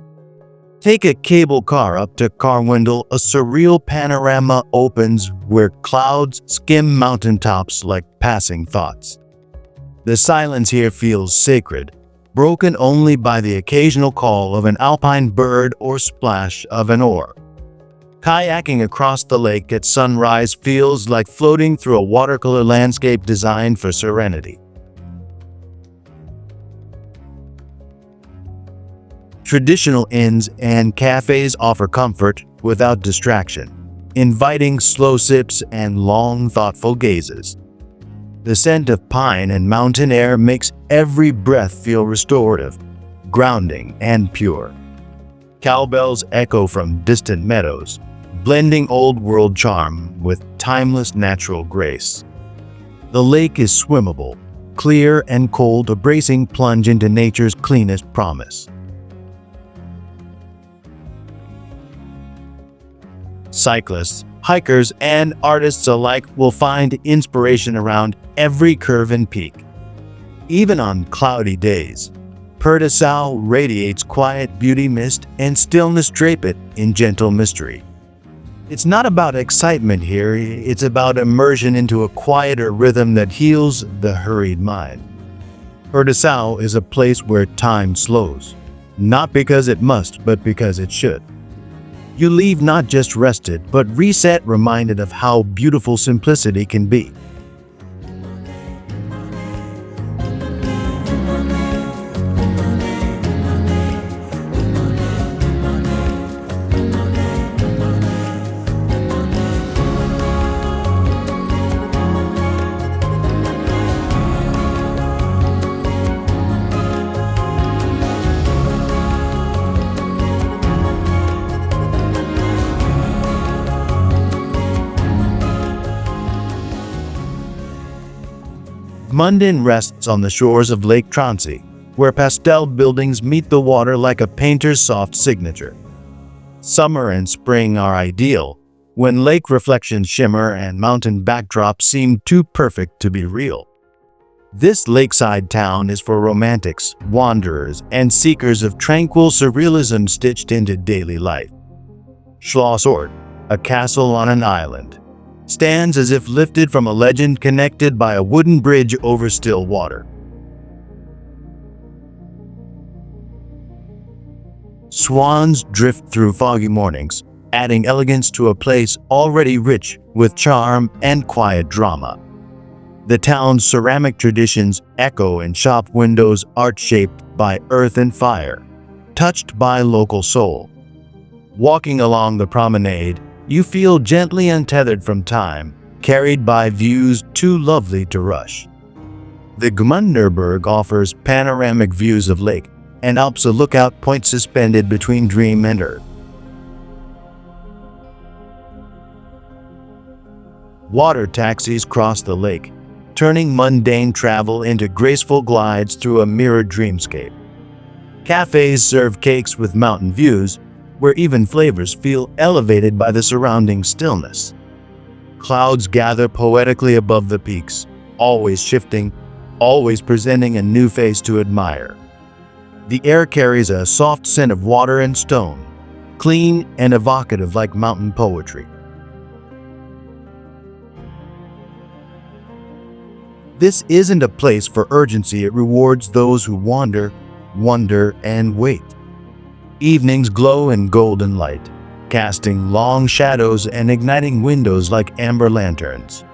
Take a cable car up to Carwindle, a surreal panorama opens where clouds skim mountaintops like passing thoughts. The silence here feels sacred, broken only by the occasional call of an alpine bird or splash of an oar. Kayaking across the lake at sunrise feels like floating through a watercolor landscape designed for serenity. Traditional inns and cafes offer comfort without distraction, inviting slow sips and long, thoughtful gazes. The scent of pine and mountain air makes every breath feel restorative, grounding, and pure. Cowbells echo from distant meadows, blending old-world charm with timeless natural grace. The lake is swimmable, clear and cold, a bracing plunge into nature's cleanest promise. Cyclists, hikers, and artists alike will find inspiration around every curve and peak. Even on cloudy days, Pertisau radiates quiet beauty, mist and stillness drape it in gentle mystery. It's not about excitement here, it's about immersion into a quieter rhythm that heals the hurried mind. Pertisau is a place where time slows, not because it must, but because it should. You leave not just rested, but reset, reminded of how beautiful simplicity can be. Gmunden rests on the shores of Lake Transi, where pastel buildings meet the water like a painter's soft signature. Summer and spring are ideal, when lake reflections shimmer and mountain backdrops seem too perfect to be real. This lakeside town is for romantics, wanderers, and seekers of tranquil surrealism stitched into daily life. Schlossort, a castle on an island, stands as if lifted from a legend connected by a wooden bridge over still water. Swans drift through foggy mornings, adding elegance to a place already rich with charm and quiet drama. The town's ceramic traditions echo in shop windows art-shaped by earth and fire, touched by local soul. Walking along the promenade, you feel gently untethered from time, carried by views too lovely to rush. The Gmunderberg offers panoramic views of lake and Alps, a lookout point suspended between dream and earth. Water taxis cross the lake, turning mundane travel into graceful glides through a mirrored dreamscape. Cafes serve cakes with mountain views, where even flavors feel elevated by the surrounding stillness. Clouds gather poetically above the peaks, always shifting, always presenting a new face to admire. The air carries a soft scent of water and stone, clean and evocative like mountain poetry. This isn't a place for urgency. It rewards those who wander, wonder, and wait. Evenings glow in golden light, casting long shadows and igniting windows like amber lanterns.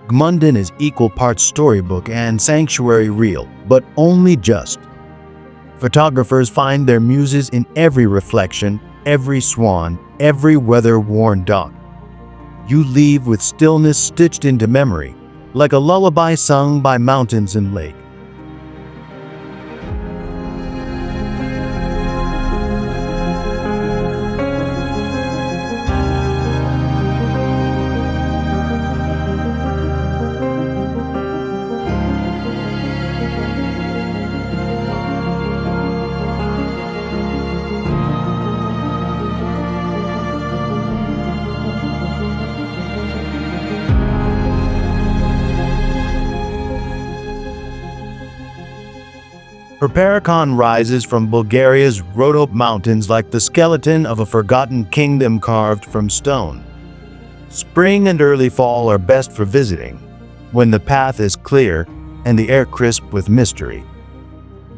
Gmunden is equal parts storybook and sanctuary reel, but only just. Photographers find their muses in every reflection, every swan, every weather-worn dock. You leave with stillness stitched into memory, like a lullaby sung by mountains and lake. Perperikon rises from Bulgaria's Rhodope Mountains like the skeleton of a forgotten kingdom carved from stone. Spring and early fall are best for visiting, when the path is clear and the air crisp with mystery.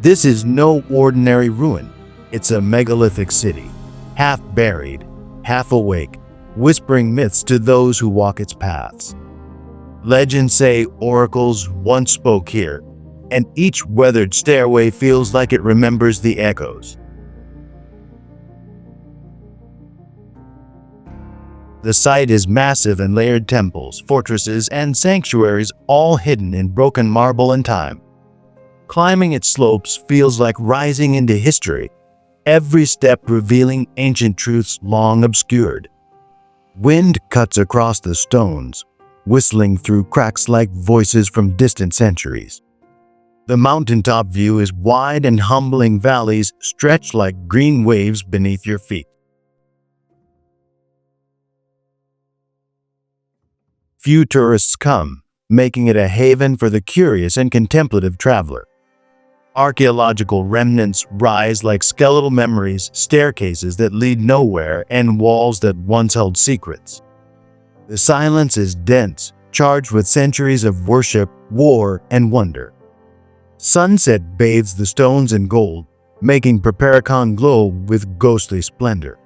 This is no ordinary ruin. It's a megalithic city, half buried, half awake, whispering myths to those who walk its paths. Legends say oracles once spoke here, and each weathered stairway feels like it remembers the echoes. The site is massive and layered temples, fortresses, and sanctuaries, all hidden in broken marble and time. Climbing its slopes feels like rising into history, every step revealing ancient truths long obscured. Wind cuts across the stones, whistling through cracks like voices from distant centuries. The mountaintop view is wide and humbling valleys stretch like green waves beneath your feet. Few tourists come, making it a haven for the curious and contemplative traveler. Archaeological remnants rise like skeletal memories, staircases that lead nowhere, and walls that once held secrets. The silence is dense, charged with centuries of worship, war, and wonder. Sunset bathes the stones in gold, making Perperikon glow with ghostly splendor.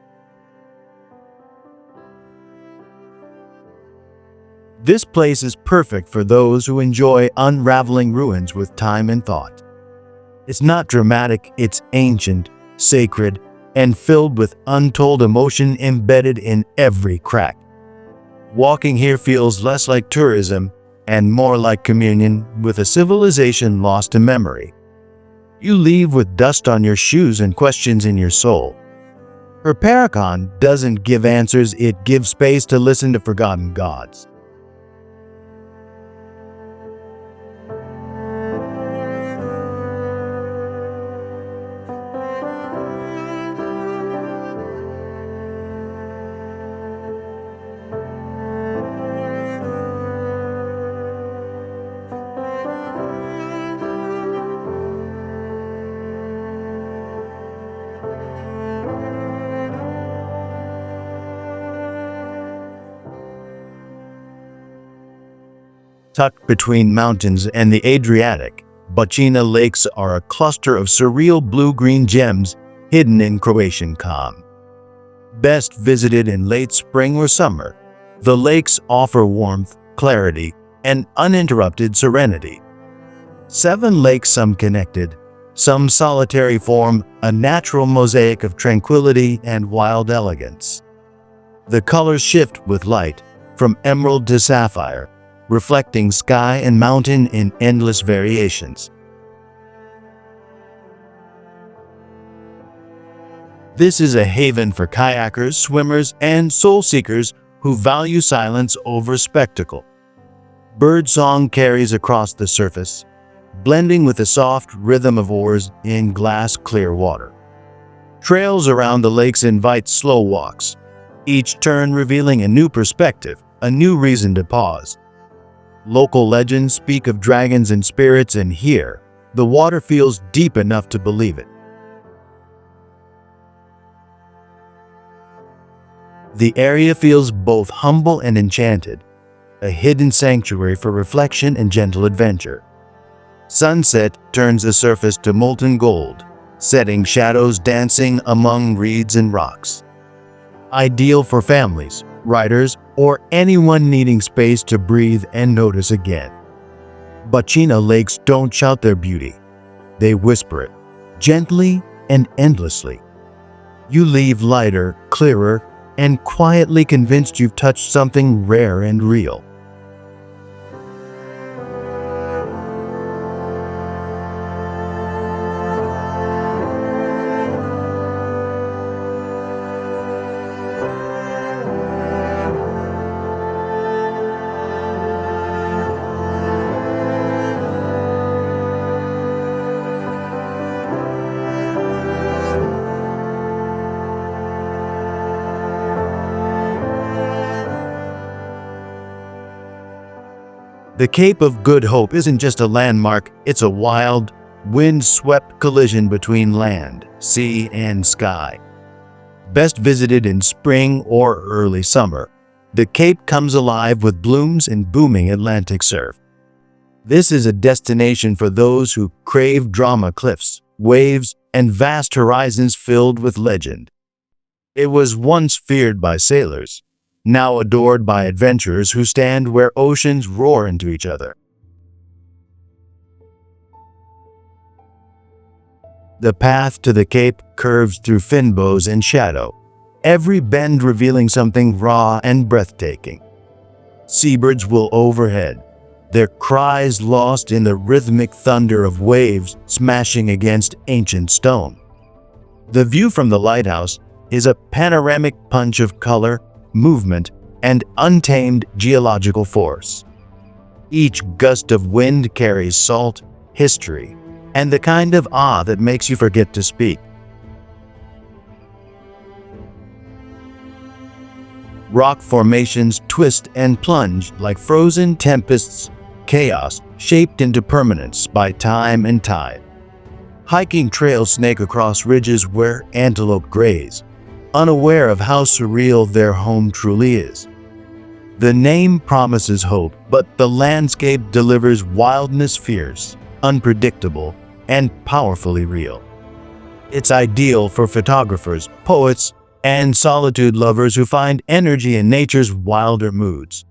This place is perfect for those who enjoy unraveling ruins with time and thought. It's not dramatic, it's ancient, sacred, and filled with untold emotion embedded in every crack. Walking here feels less like tourism and more like communion with a civilization lost to memory. You leave with dust on your shoes and questions in your soul. Perperikon doesn't give answers, it gives space to listen to forgotten gods. Tucked between mountains and the Adriatic, Bacina lakes are a cluster of surreal blue-green gems hidden in Croatian calm. Best visited in late spring or summer, the lakes offer warmth, clarity, and uninterrupted serenity. 7 lakes, some connected, some solitary, form a natural mosaic of tranquility and wild elegance. The colors shift with light, from emerald to sapphire, reflecting sky and mountain in endless variations. This is a haven for kayakers, swimmers, and soul-seekers who value silence over spectacle. Birdsong carries across the surface, blending with the soft rhythm of oars in glass-clear water. Trails around the lakes invite slow walks, each turn revealing a new perspective, a new reason to pause. Local legends speak of dragons and spirits, and here, the water feels deep enough to believe it. The area feels both humble and enchanted, a hidden sanctuary for reflection and gentle adventure. Sunset turns the surface to molten gold, setting shadows dancing among reeds and rocks. Ideal for families, riders, or anyone needing space to breathe and notice again. Bacina lakes don't shout their beauty. They whisper it, gently and endlessly. You leave lighter, clearer, and quietly convinced you've touched something rare and real. The Cape of Good Hope isn't just a landmark, it's a wild, wind-swept collision between land, sea, and sky. Best visited in spring or early summer, the Cape comes alive with blooms and booming Atlantic surf. This is a destination for those who crave drama, cliffs, waves, and vast horizons filled with legend. It was once feared by sailors, now adored by adventurers who stand where oceans roar into each other. The path to the Cape curves through fynbos and shadow, every bend revealing something raw and breathtaking. Seabirds will overhead, their cries lost in the rhythmic thunder of waves smashing against ancient stone. The view from the lighthouse is a panoramic punch of color, movement, and untamed geological force. Each gust of wind carries salt, history, and the kind of awe that makes you forget to speak. Rock formations twist and plunge like frozen tempests, chaos shaped into permanence by time and tide. Hiking trails snake across ridges where antelope graze, unaware of how surreal their home truly is. The name promises hope, but the landscape delivers wildness, fierce, unpredictable, and powerfully real. It's ideal for photographers, poets, and solitude lovers who find energy in nature's wilder moods.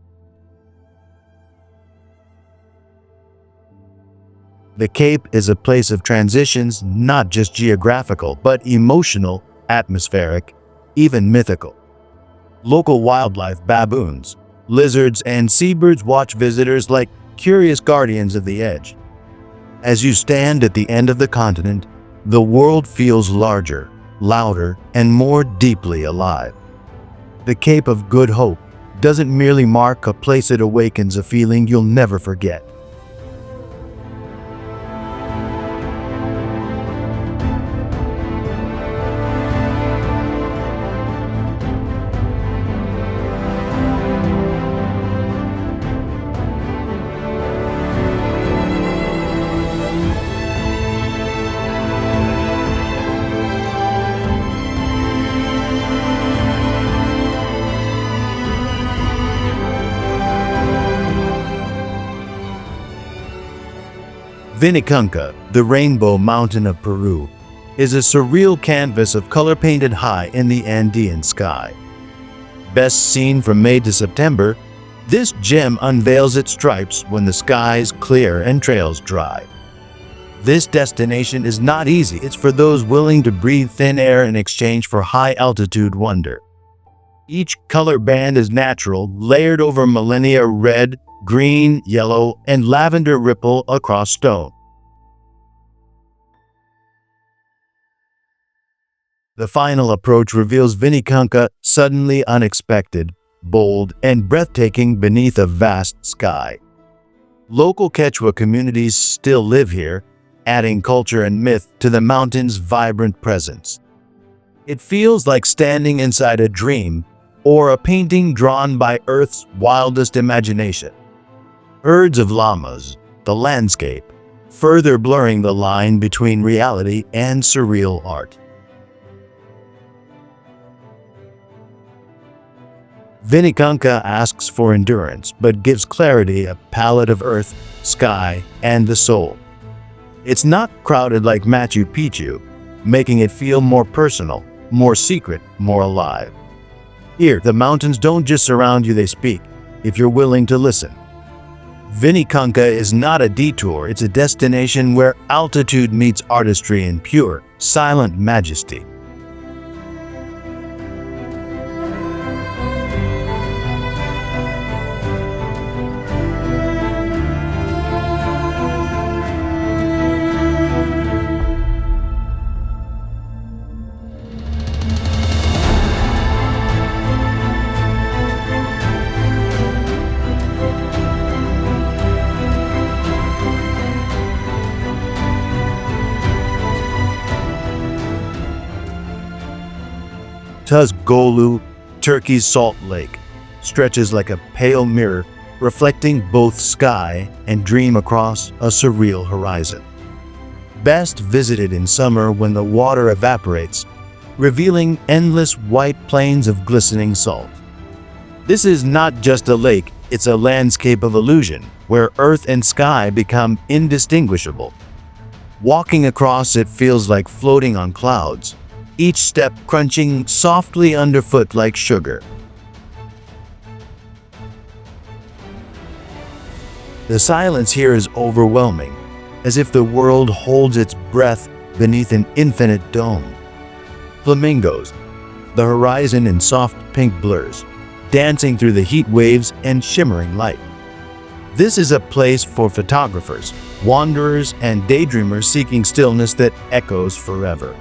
The Cape is a place of transitions, not just geographical, but emotional, atmospheric, even mythical. Local wildlife, baboons, lizards, and seabirds watch visitors like curious guardians of the edge. As you stand at the end of the continent, the world feels larger, louder, and more deeply alive. The Cape of Good Hope doesn't merely mark a place, it awakens a feeling you'll never forget. Vinicunca, the Rainbow Mountain of Peru, is a surreal canvas of color painted high in the Andean sky. Best seen from May to September, this gem unveils its stripes when the skies clear and trails dry. This destination is not easy. It's for those willing to breathe thin air in exchange for high-altitude wonder. Each color band is natural, layered over millennia: red, green, yellow, and lavender ripple across stone. The final approach reveals Vinicunca suddenly unexpected, bold, and breathtaking beneath a vast sky. Local Quechua communities still live here, adding culture and myth to the mountain's vibrant presence. It feels like standing inside a dream or a painting drawn by Earth's wildest imagination. Herds of llamas, the landscape, further blurring the line between reality and surreal art. Vinicunca asks for endurance, but gives clarity, a palette of earth, sky, and the soul. It's not crowded like Machu Picchu, making it feel more personal, more secret, more alive. Here, the mountains don't just surround you, they speak, if you're willing to listen. Vinicunca is not a detour, it's a destination where altitude meets artistry in pure, silent majesty. Tuzgolu, Turkey's Salt Lake, stretches like a pale mirror, reflecting both sky and dream across a surreal horizon. Best visited in summer when the water evaporates, revealing endless white plains of glistening salt. This is not just a lake, it's a landscape of illusion, where earth and sky become indistinguishable. Walking across it feels like floating on clouds, each step crunching softly underfoot like sugar. The silence here is overwhelming, as if the world holds its breath beneath an infinite dome. Flamingos, the horizon in soft pink blurs, dancing through the heat waves and shimmering light. This is a place for photographers, wanderers, and daydreamers seeking stillness that echoes forever.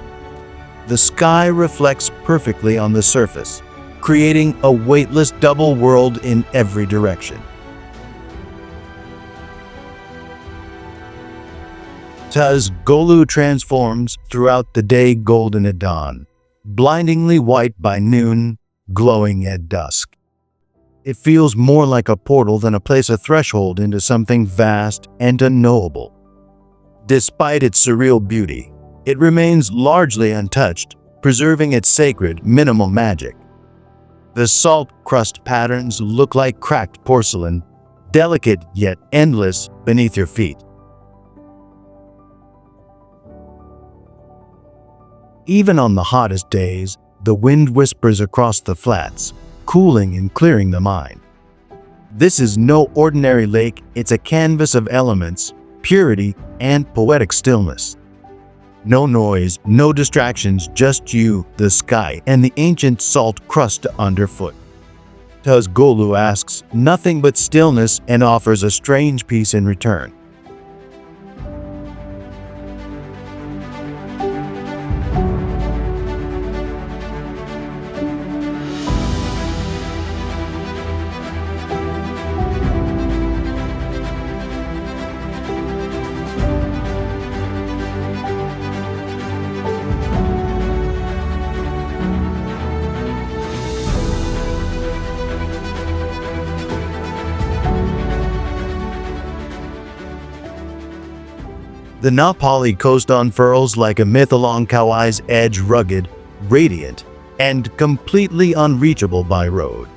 The sky reflects perfectly on the surface, creating a weightless double world in every direction. Tuzgolu transforms throughout the day, golden at dawn, blindingly white by noon, glowing at dusk. It feels more like a portal than a place, a threshold into something vast and unknowable. Despite its surreal beauty, it remains largely untouched, preserving its sacred, minimal magic. The salt crust patterns look like cracked porcelain, delicate yet endless beneath your feet. Even on the hottest days, the wind whispers across the flats, cooling and clearing the mind. This is no ordinary lake, it's a canvas of elements, purity, and poetic stillness. No noise, no distractions, just you, the sky, and the ancient salt crust underfoot. Tuzgolu asks nothing but stillness and offers a strange peace in return. The Napali coast unfurls like a myth along Kauai's edge, rugged, radiant, and completely unreachable by road.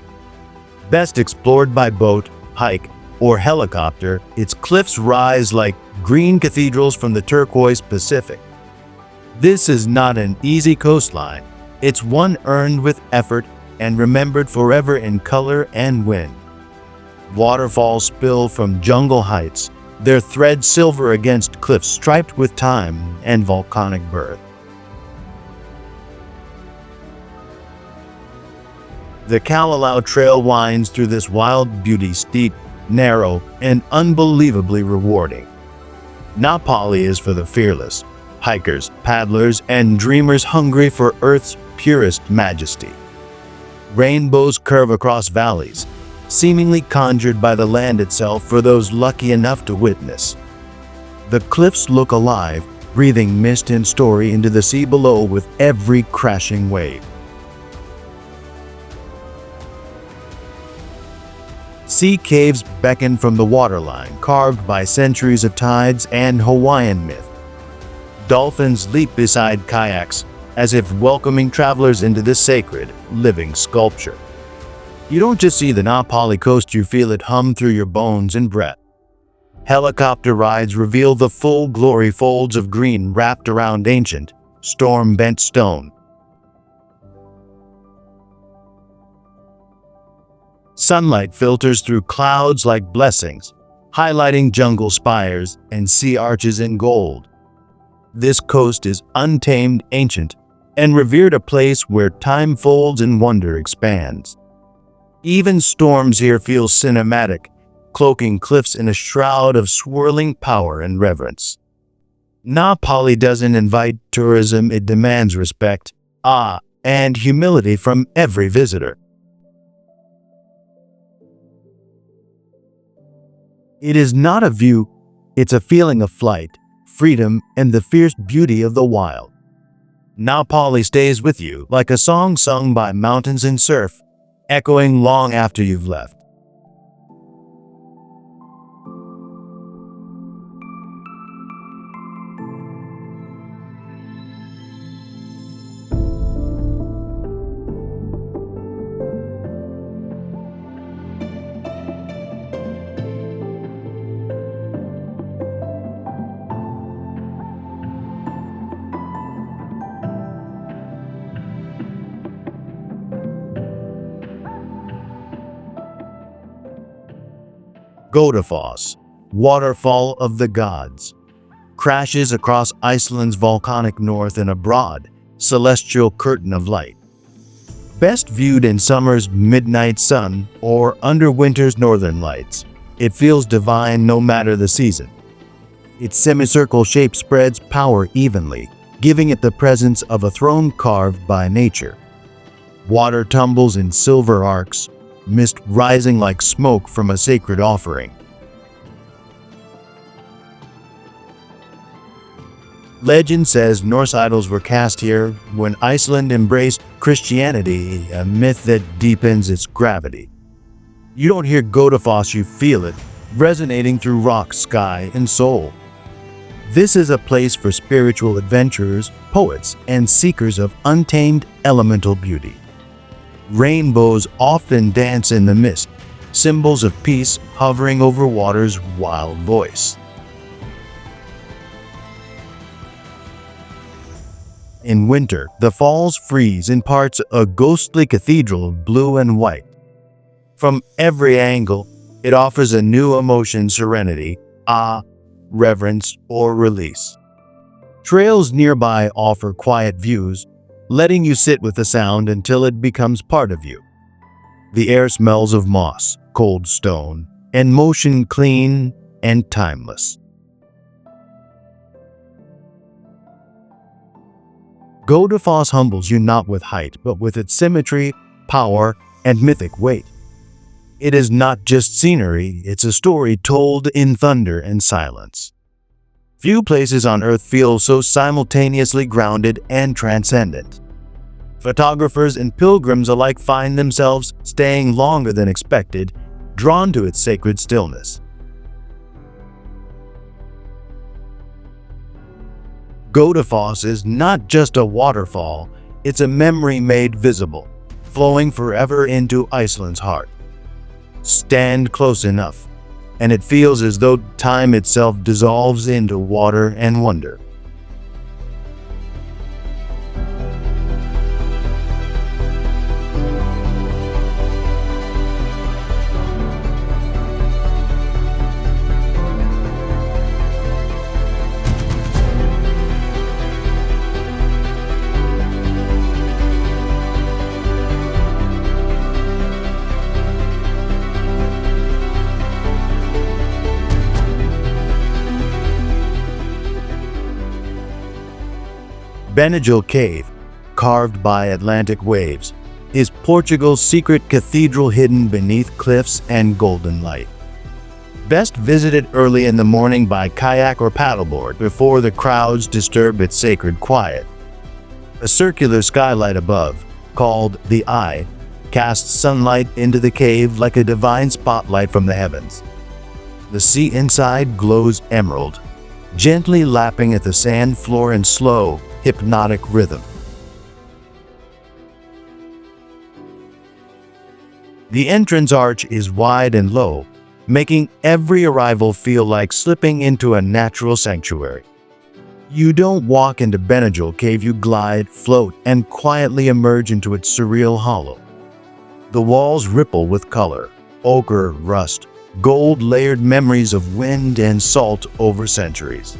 Best explored by boat, hike, or helicopter, its cliffs rise like green cathedrals from the turquoise Pacific. This is not an easy coastline. It's one earned with effort and remembered forever in color and wind. Waterfalls spill from jungle heights, their thread silver against cliffs striped with time and volcanic birth. The Kalalau Trail winds through this wild beauty, steep, narrow, and unbelievably rewarding. Napali is for the fearless, hikers, paddlers, and dreamers hungry for Earth's purest majesty. Rainbows curve across valleys, seemingly conjured by the land itself for those lucky enough to witness. The cliffs look alive, breathing mist and story into the sea below with every crashing wave. Sea caves beckon from the waterline, carved by centuries of tides and Hawaiian myth. Dolphins leap beside kayaks, as if welcoming travelers into this sacred, living sculpture. You don't just see the Napali coast, you feel it hum through your bones and breath. Helicopter rides reveal the full glory, folds of green wrapped around ancient, storm-bent stone. Sunlight filters through clouds like blessings, highlighting jungle spires and sea arches in gold. This coast is untamed, ancient, and revered, a place where time folds and wonder expands. Even storms here feel cinematic, cloaking cliffs in a shroud of swirling power and reverence. Napali doesn't invite tourism, it demands respect, awe, and humility from every visitor. It is not a view, it's a feeling of flight, freedom, and the fierce beauty of the wild. Napali stays with you like a song sung by mountains and surf, echoing long after you've left. Godafoss, waterfall of the gods, crashes across Iceland's volcanic north in a broad, celestial curtain of light. Best viewed in summer's midnight sun or under winter's northern lights, it feels divine no matter the season. Its semicircle shape spreads power evenly, giving it the presence of a throne carved by nature. Water tumbles in silver arcs, mist rising like smoke from a sacred offering. Legend says Norse idols were cast here when Iceland embraced Christianity, a myth that deepens its gravity. You don't hear Godafoss, you feel it, resonating through rock, sky, and soul. This is a place for spiritual adventurers, poets, and seekers of untamed elemental beauty. Rainbows often dance in the mist, symbols of peace hovering over water's wild voice. In winter, the falls freeze, imparts a ghostly cathedral of blue and white. From every angle, it offers a new emotion: serenity, awe, reverence, or release. Trails nearby offer quiet views, letting you sit with the sound until it becomes part of you. The air smells of moss, cold stone, and motion, clean and timeless. Godafoss humbles you not with height, but with its symmetry, power, and mythic weight. It is not just scenery, it's a story told in thunder and silence. Few places on Earth feel so simultaneously grounded and transcendent. Photographers and pilgrims alike find themselves staying longer than expected, drawn to its sacred stillness. Godafoss is not just a waterfall, it's a memory made visible, flowing forever into Iceland's heart. Stand close enough, and it feels as though time itself dissolves into water and wonder. Benagil Cave, carved by Atlantic waves, is Portugal's secret cathedral hidden beneath cliffs and golden light. Best visited early in the morning by kayak or paddleboard before the crowds disturb its sacred quiet. A circular skylight above, called the Eye, casts sunlight into the cave like a divine spotlight from the heavens. The sea inside glows emerald, gently lapping at the sand floor in slow, hypnotic rhythm. The entrance arch is wide and low, making every arrival feel like slipping into a natural sanctuary. You don't walk into Benagil Cave, you glide, float, and quietly emerge into its surreal hollow. The walls ripple with color, ochre, rust, gold-layered memories of wind and salt over centuries.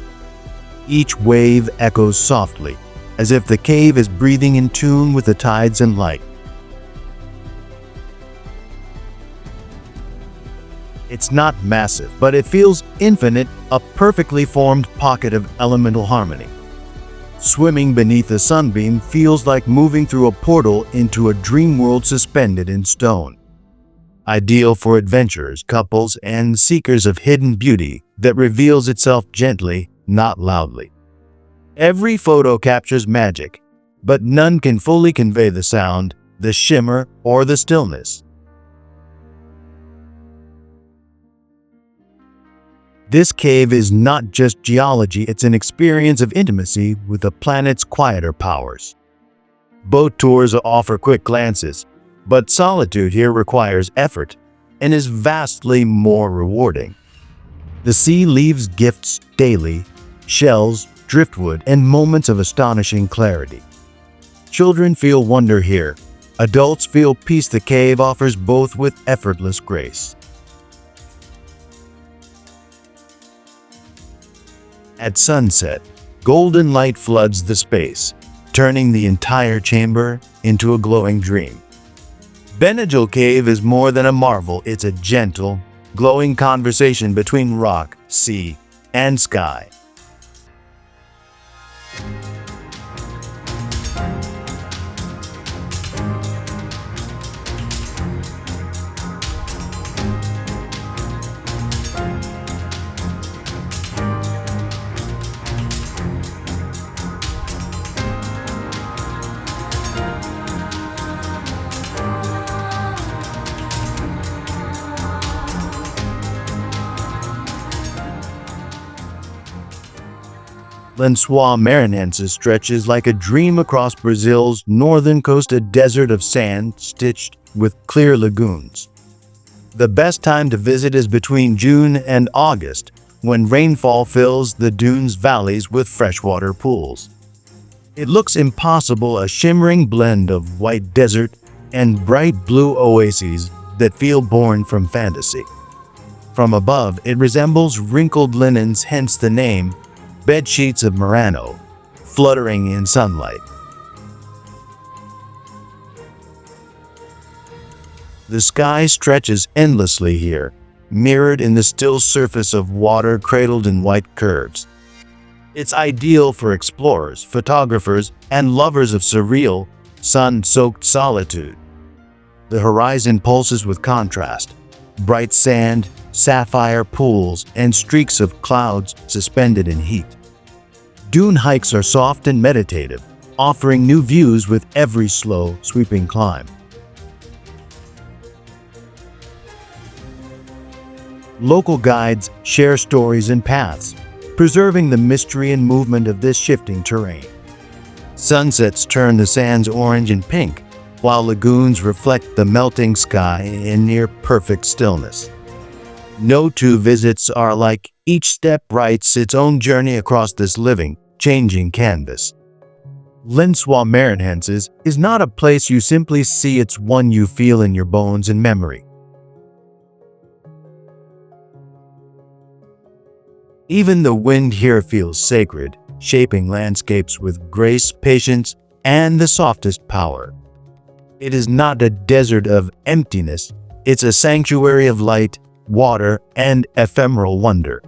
Each wave echoes softly, as if the cave is breathing in tune with the tides and light. It's not massive, but it feels infinite, a perfectly formed pocket of elemental harmony. Swimming beneath a sunbeam feels like moving through a portal into a dream world suspended in stone. Ideal for adventurers, couples, and seekers of hidden beauty that reveals itself gently, not loudly. Every photo captures magic, but none can fully convey the sound, the shimmer, or the stillness. This cave is not just geology, it's an experience of intimacy with the planet's quieter powers. Boat tours offer quick glances, but solitude here requires effort and is vastly more rewarding. The sea leaves gifts daily, shells, driftwood, and moments of astonishing clarity. Children feel wonder here. Adults feel peace. The cave offers both with effortless grace. At sunset, golden light floods the space, turning the entire chamber into a glowing dream. Benagil Cave is more than a marvel, it's a gentle, glowing conversation between rock, sea, and sky. Lençois Maranhenses stretches like a dream across Brazil's northern coast, a desert of sand stitched with clear lagoons. The best time to visit is between June and August, when rainfall fills the dunes' valleys with freshwater pools. It looks impossible, a shimmering blend of white desert and bright blue oases that feel born from fantasy. From above, it resembles wrinkled linens, hence the name, bed sheets of Murano, fluttering in sunlight. The sky stretches endlessly here, mirrored in the still surface of water cradled in white curves. It's ideal for explorers, photographers, and lovers of surreal, sun-soaked solitude. The horizon pulses with contrast, bright sand, sapphire pools, and streaks of clouds suspended in heat. Dune hikes are soft and meditative, offering new views with every slow, sweeping climb. Local guides share stories and paths, preserving the mystery and movement of this shifting terrain. Sunsets turn the sands orange and pink, while lagoons reflect the melting sky in near-perfect stillness. No two visits are alike. Each step writes its own journey across this living, changing canvas. Lenswa Marinhenses is not a place you simply see, it's one you feel in your bones and memory. Even the wind here feels sacred, shaping landscapes with grace, patience, and the softest power. It is not a desert of emptiness, it's a sanctuary of light, water, and ephemeral wonder.